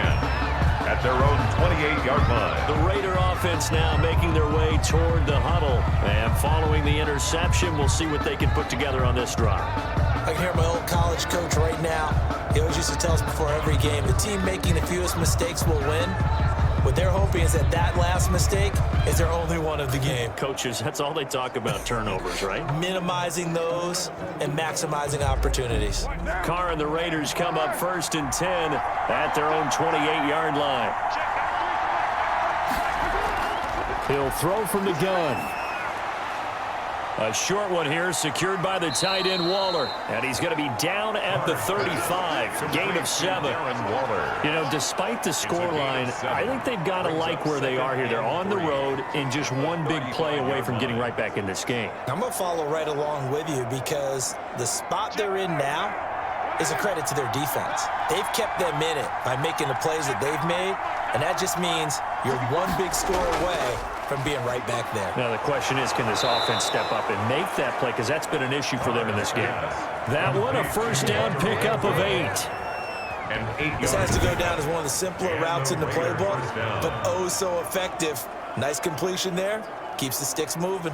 at their own 28-yard line. The Raider offense now making their way toward the huddle. And following the interception, we'll see what they can put together on this drive. I can hear my old college coach right now. He always used to tell us before every game, the team making the fewest mistakes will win. With their home hoping is that that last mistake is their only one of the game. Coaches, that's all they talk about, turnovers, right? Minimizing those and maximizing opportunities. Carr and the Raiders come up 1st and 10 at their own 28-yard line. He'll throw from the gun. A short one here, secured by the tight end Waller. And he's going to be down at the 35. Gain of 7. You know, despite the scoreline, I think they've got to like where they are here. They're on the road and just one big play away from getting right back in this game. I'm going to follow right along with you because the spot they're in now is a credit to their defense. They've kept them in it by making the plays that they've made, and that just means you're one big score away from being right back there. Now the question is, can this offense step up and make that play? Because that's been an issue for them in this game. That one, a first down pickup of 8. This has to go down as one of the simpler routes in the playbook, but oh so effective. Nice completion there. Keeps the sticks moving.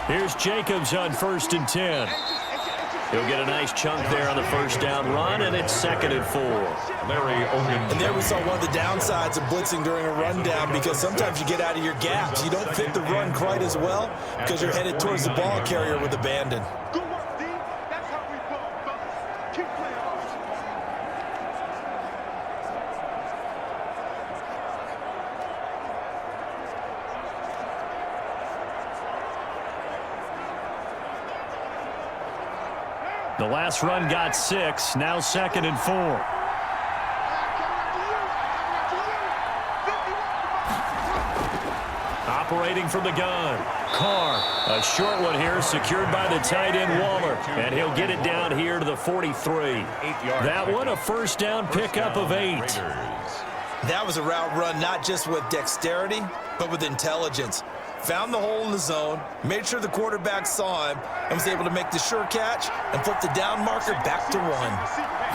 Here's Jacobs on 1st and 10. He'll get a nice chunk there on the first down run, and it's 2nd and 4. And there we saw one of the downsides of blitzing during a rundown, because sometimes you get out of your gaps. You don't fit the run quite as well because you're headed towards the ball carrier with abandon. The last run got 6, now 2nd and 4. Operating from the gun. Carr, a short one here, secured by the tight end Waller. And he'll get it down here to the 43. That one, a first down pickup of 8. That was a route run not just with dexterity, but with intelligence. Found the hole in the zone, made sure the quarterback saw him, and was able to make the sure catch and flip the down marker back to 1.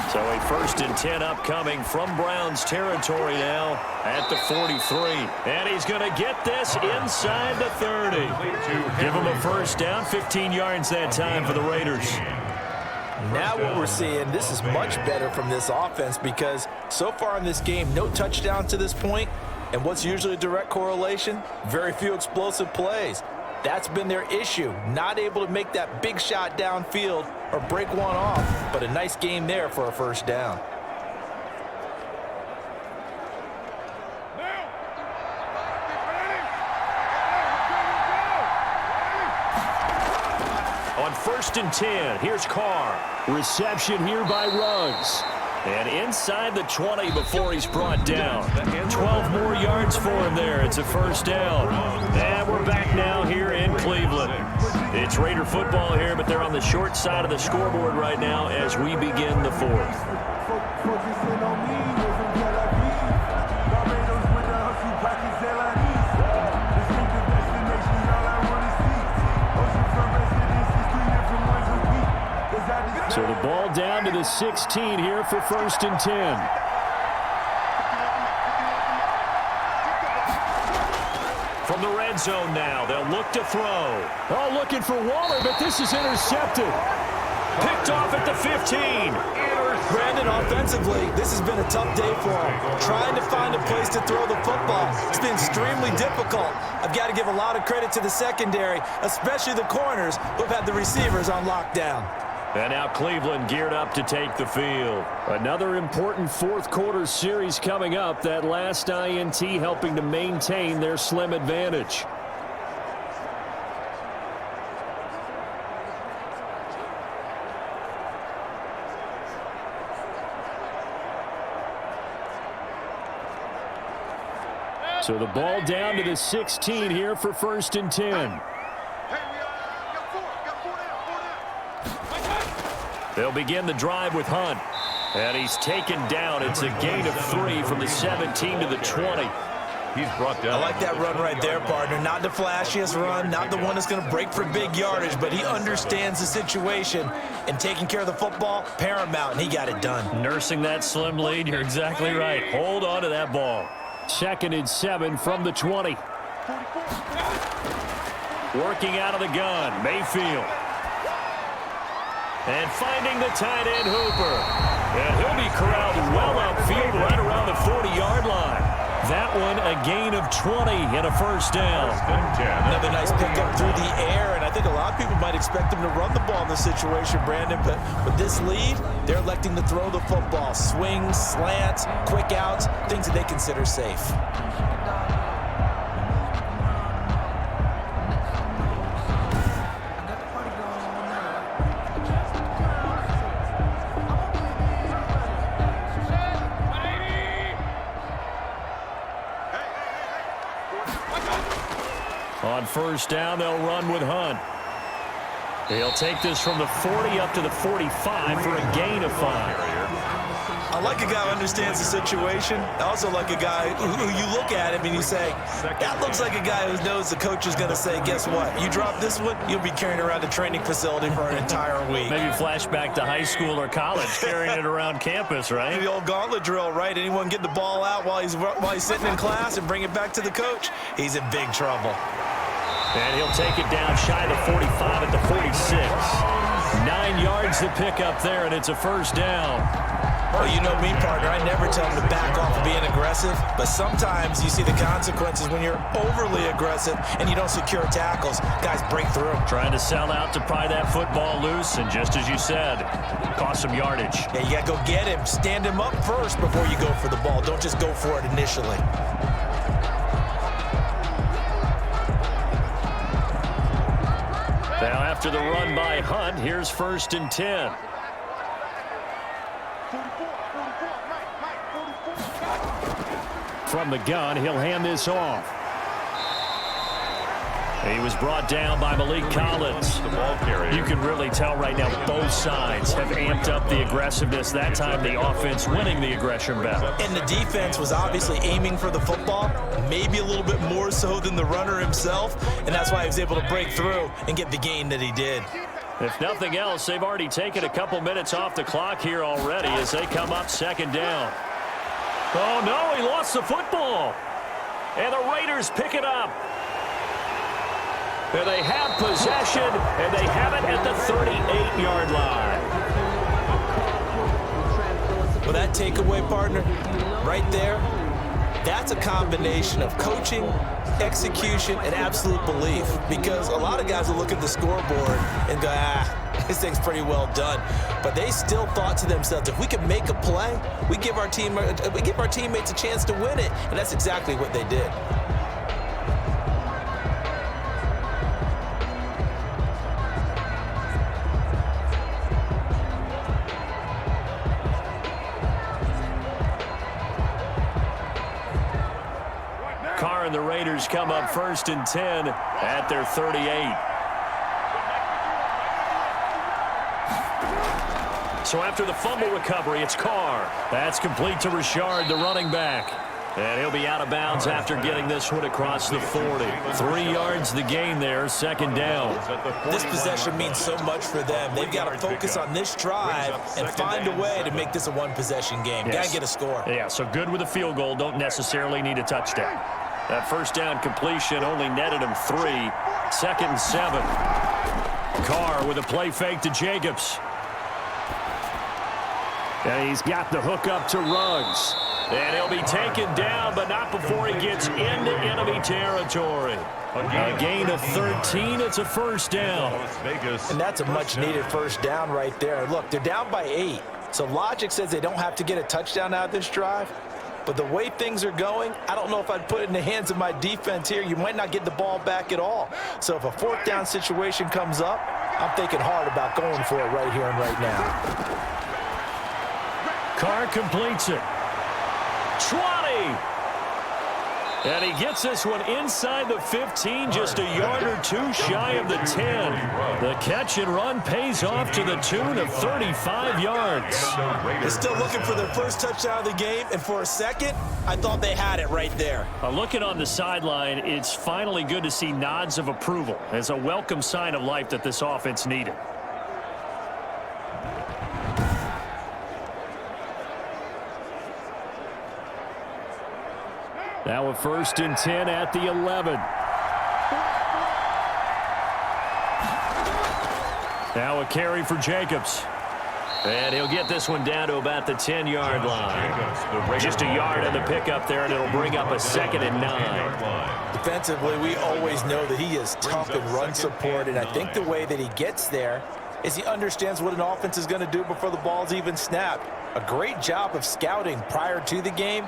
So a 1st and 10 upcoming from Browns territory now at the 43. And he's going to get this inside the 30. Give him a first down, 15 yards that time for the Raiders. Now what we're seeing, this is much better from this offense, because so far in this game, no touchdowns to this point. And what's usually a direct correlation? Very few explosive plays. That's been their issue. Not able to make that big shot downfield or break one off. But a nice game there for a first down. On 1st and 10, here's Carr. Reception here by Ruggs. And inside the 20 before he's brought down. 12 more yards for him there. It's a first down. And we're back now here in Cleveland. It's Raider football here, but they're on the short side of the scoreboard right now as we begin the 4th. So the ball down to the 16 here for 1st and 10. From the red zone now, they'll look to throw. Oh, looking for Waller, but this is intercepted. Picked off at the 15. Brandon, offensively, this has been a tough day for him. Trying to find a place to throw the football. It's been extremely difficult. I've got to give a lot of credit to the secondary, especially the corners who've had the receivers on lockdown. And now Cleveland geared up to take the field. Another important 4th quarter series coming up. That last INT helping to maintain their slim advantage. So the ball down to the 16 here for 1st and 10. They'll begin the drive with Hunt. And he's taken down. It's a gain of 3 from the 17 to the 20. He's brought down. I like that run right there, partner. Not the flashiest run, not the one that's going to break for big yardage, but he understands the situation, and taking care of the football, paramount, and he got it done. Nursing that slim lead, you're exactly right. Hold on to that ball. 2nd and 7 from the 20. Working out of the gun, Mayfield. And finding the tight end, Hooper. And he'll be corralled well upfield right around the 40-yard line. That one a gain of 20 and a first down. Another nice pickup through the air, and I think a lot of people might expect him to run the ball in this situation, Brandon, but with this lead, they're electing to throw the football. Swings, slants, quick outs, things that they consider safe. On first down, they'll run with Hunt. He'll take this from the 40 up to the 45 for a gain of 5. I like a guy who understands the situation. I also like a guy who you look at him and you say, that looks like a guy who knows the coach is going to say, guess what? You drop this one, you'll be carrying around the training facility for an entire week. Maybe flashback to high school or college, carrying it around campus, right? The old gauntlet drill, right? Anyone get the ball out while he's sitting in class and bring it back to the coach, he's in big trouble. And he'll take it down shy of the 45 at the 46. 9 yards to pick up there, and it's a first down. Well, you know me, partner. I never tell them to back off of being aggressive, but sometimes you see the consequences when you're overly aggressive and you don't secure tackles. Guys break through. Trying to sell out to pry that football loose, and just as you said, cost some yardage. Yeah, you got to go get him. Stand him up first before you go for the ball. Don't just go for it initially. Now after the run by Hunt, here's 1st and 10. From the gun, he'll hand this off. He was brought down by Malik Collins. You can really tell right now both sides have amped up the aggressiveness. That time the offense winning the aggression battle. And the defense was obviously aiming for the football, maybe a little bit more so than the runner himself, and that's why he was able to break through and get the gain that he did. If nothing else, they've already taken a couple minutes off the clock here already as they come up 2nd down. Oh, no, he lost the football. And the Raiders pick it up. And they have possession, and they have it at the 38-yard line. Well, that takeaway, partner, right there, that's a combination of coaching, execution, and absolute belief. Because a lot of guys will look at the scoreboard and go, this thing's pretty well done. But they still thought to themselves, if we can make a play, we give our teammates a chance to win it. And that's exactly what they did. Carr and the Raiders come up 1st and 10 at their 38. So after the fumble recovery, it's Carr. That's complete to Richard, the running back. And he'll be out of bounds after getting this one across the 40. 3 yards the gain there, 2nd down. This possession means so much for them. They've got to focus on this drive and find a way to make this a one-possession game. Yes. Got to get a score. Yeah, so good with a field goal. Don't necessarily need a touchdown. That first down completion only netted him 3. 2nd and 7. Carr with a play fake to Jacobs. And he's got the hook up to Ruggs. And he'll be taken down, but not before he gets into enemy territory. A gain of 13. It's a first down. And that's a much-needed first down right there. Look, they're down by 8. So logic says they don't have to get a touchdown out of this drive. But the way things are going, I don't know if I'd put it in the hands of my defense here. You might not get the ball back at all. So if a 4th down situation comes up, I'm thinking hard about going for it right here and right now. Carr completes it. 20. And he gets this one inside the 15, just a yard or two shy of the 10. The catch and run pays off to the tune of 35 yards. They're still looking for their first touchdown of the game, and for a second, I thought they had it right there. Looking on the sideline, it's finally good to see nods of approval. It's a welcome sign of life that this offense needed. Now a 1st and 10 at the 11. Now a carry for Jacobs. And he'll get this one down to about the 10-yard line. Just a yard on the pickup there, and it'll bring up a 2nd and 9. Defensively, we always know that he is tough in run support, and I think the way that he gets there is he understands what an offense is going to do before the ball's even snapped. A great job of scouting prior to the game,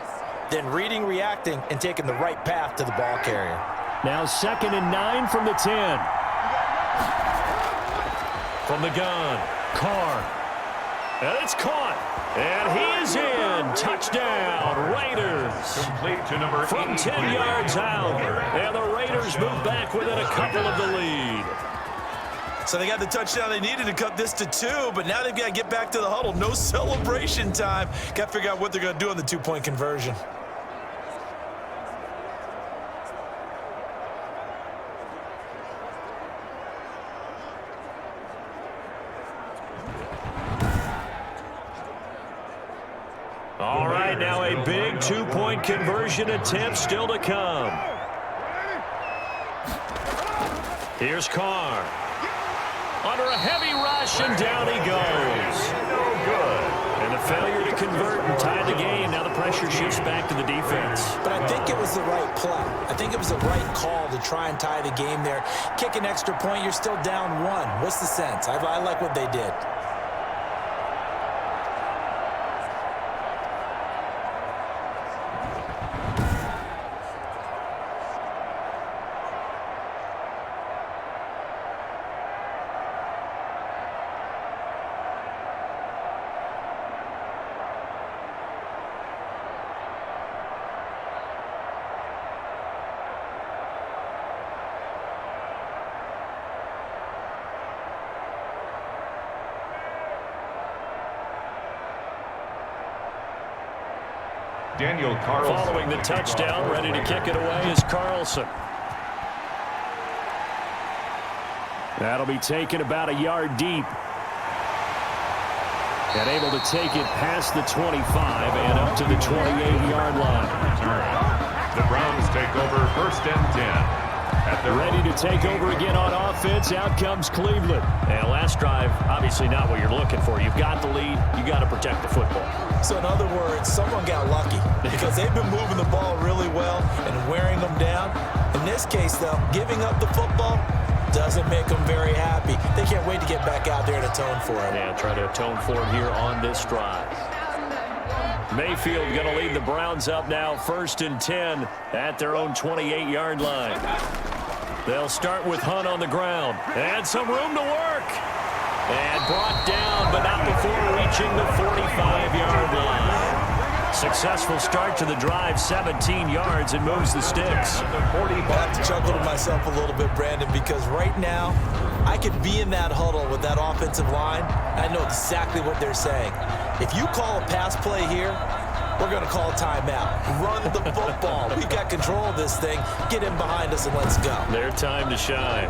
then reading, reacting, and taking the right path to the ball carrier. Now 2nd and 9 from the 10. From the gun, Carr. And it's caught. And he is in. Touchdown, Raiders. Complete to number From 10 yards out. And the Raiders move back within a couple of the lead. So they got the touchdown they needed to cut this to 2, but now they've got to get back to the huddle. No celebration time. Got to figure out what they're going to do on the 2-point conversion. All right, now a big 2-point conversion attempt still to come. Here's Carr. Under a heavy rush, and down he goes. No good. And the failure to convert and tie the game. Now the pressure shifts back to the defense. But I think it was the right play. I think it was the right call to try and tie the game there. Kick an extra point, you're still down 1. What's the sense? I like what they did. Daniel Carlson. Following the touchdown, ready to kick it away is Carlson. That'll be taken about a yard deep. And able to take it past the 25 and up to the 28-yard line. The Browns take over 1st and 10. Ready to take over again on offense. Out comes Cleveland. And last drive, obviously not what you're looking for. You've got the lead. You got to protect the football. So in other words, someone got lucky because they've been moving the ball really well and wearing them down. In this case, though, giving up the football doesn't make them very happy. They can't wait to get back out there and atone for it. Yeah, try to atone for it here on this drive. Mayfield going to lead the Browns up now, 1st and 10 at their own 28-yard line. They'll start with Hunt on the ground. And some room to work. And brought down, but not before reaching the 45-yard line. Successful start to the drive, 17 yards, and moves the sticks. I have to chuckle to myself a little bit, Brandon, because right now I could be in that huddle with that offensive line. I know exactly what they're saying. If you call a pass play here, we're going to call a timeout. Run the football. We've got control of this thing. Get in behind us and let's go. Their time to shine.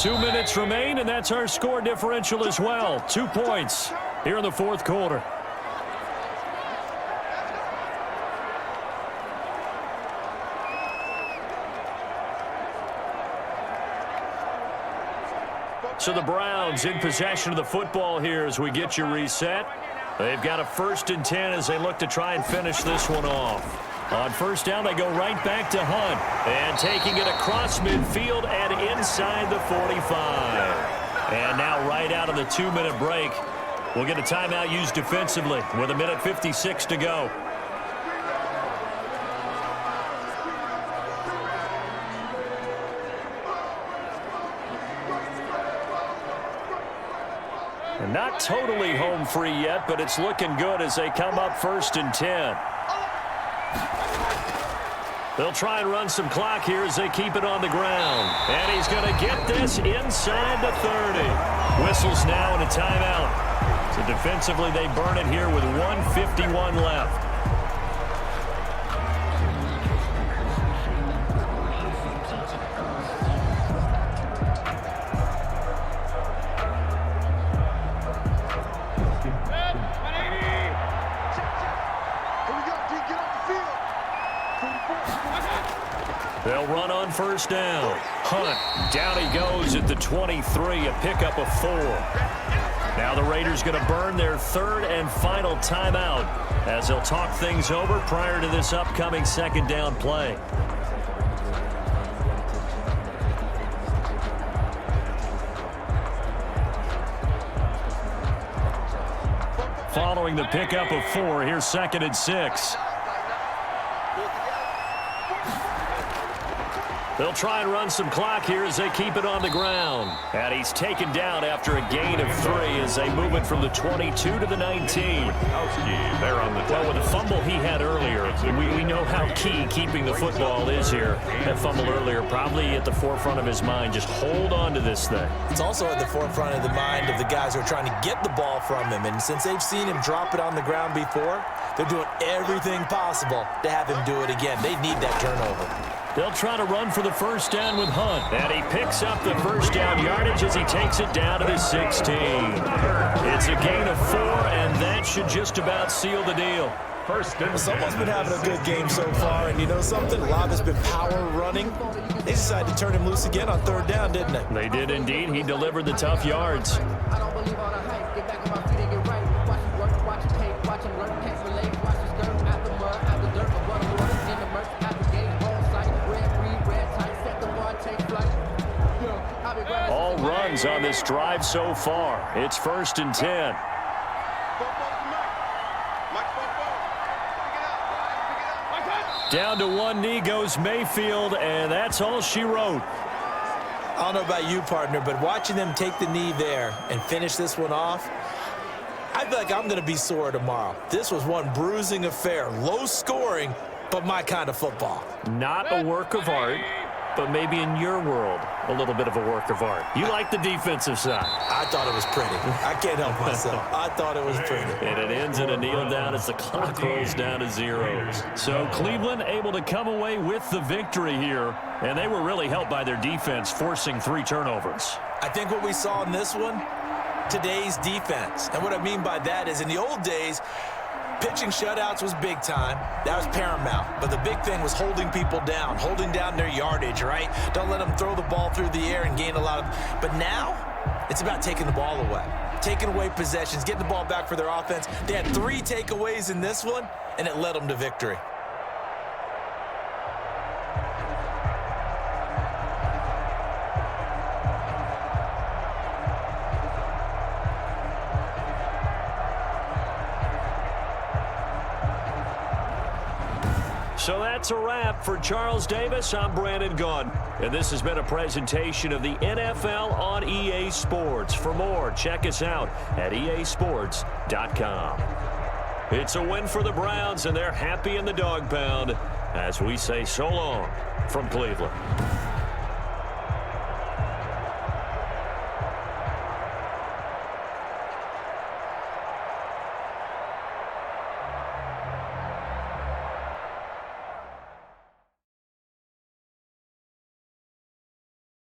2 minutes remain, and that's our score differential as well. 2 points here in the 4th quarter. So the Browns in possession of the football here as we get you reset. They've got a 1st and 10 as they look to try and finish this one off. On 1st down, they go right back to Hunt. And taking it across midfield and inside the 45. And now right out of the 2-minute break, we'll get a timeout used defensively with 1:56 to go. Not totally home free yet, but it's looking good as they come up 1st and 10. They'll try and run some clock here as they keep it on the ground. And he's going to get this inside the 30. Whistles now and a timeout. So defensively, they burn it here with 1:51 left. They'll run on first down. Hunt, down he goes at the 23, a pickup of 4. Now the Raiders going to burn their third and final timeout as they'll talk things over prior to this upcoming second down play. Following the pickup of 4, here's 2nd and 6. They'll try and run some clock here as they keep it on the ground. And he's taken down after a gain of 3 as they move it from the 22 to the 19. They're on the well, with the fumble he had earlier, we know how key keeping the football is here. That fumble earlier probably at the forefront of his mind. Just hold on to this thing. It's also at the forefront of the mind of the guys who are trying to get the ball from him. And since they've seen him drop it on the ground before, they're doing everything possible to have him do it again. They need that turnover. They'll try to run for the first down with Hunt. And he picks up the first down yardage as he takes it down to the 16. It's a gain of 4, and that should just about seal the deal. Someone's been having a good game so far, and you know something? A lot has been power running. They decided to turn him loose again on 3rd down, didn't they? They did indeed. He delivered the tough yards. I don't believe all the hype. Get back on my feet and get right. Watch him work, watch him hate, watch him learn, can't relate. Watch his skirt out the mud, out the dirt, above the water, in the murk, out the gate, on sight. Red, green, red, tight, set the bar, take flight. All runs on this drive so far. It's 1st and 10. Down to one knee goes Mayfield, and that's all she wrote. I don't know about you, partner, but watching them take the knee there and finish this one off, I feel like I'm going to be sore tomorrow. This was one bruising affair. Low scoring, but my kind of football. Not a work of art, but maybe in your world, a little bit of a work of art. You like the defensive side. I thought it was pretty. I can't help myself. I thought it was pretty. And it ends in a kneel down as the clock rolls down to 0. So Cleveland able to come away with the victory here, and they were really helped by their defense, forcing 3 turnovers. I think what we saw in this one, today's defense. And what I mean by that is in the old days, pitching shutouts was big time. That was paramount. But the big thing was holding people down, holding down their yardage, right? Don't let them throw the ball through the air and gain a lot of... But now, it's about taking the ball away. Taking away possessions, getting the ball back for their offense. They had 3 takeaways in this one, and it led them to victory. So that's a wrap for Charles Davis. I'm Brandon Gunn. And this has been a presentation of the NFL on EA Sports. For more, check us out at easports.com. It's a win for the Browns, and they're happy in the dog pound as we say so long from Cleveland.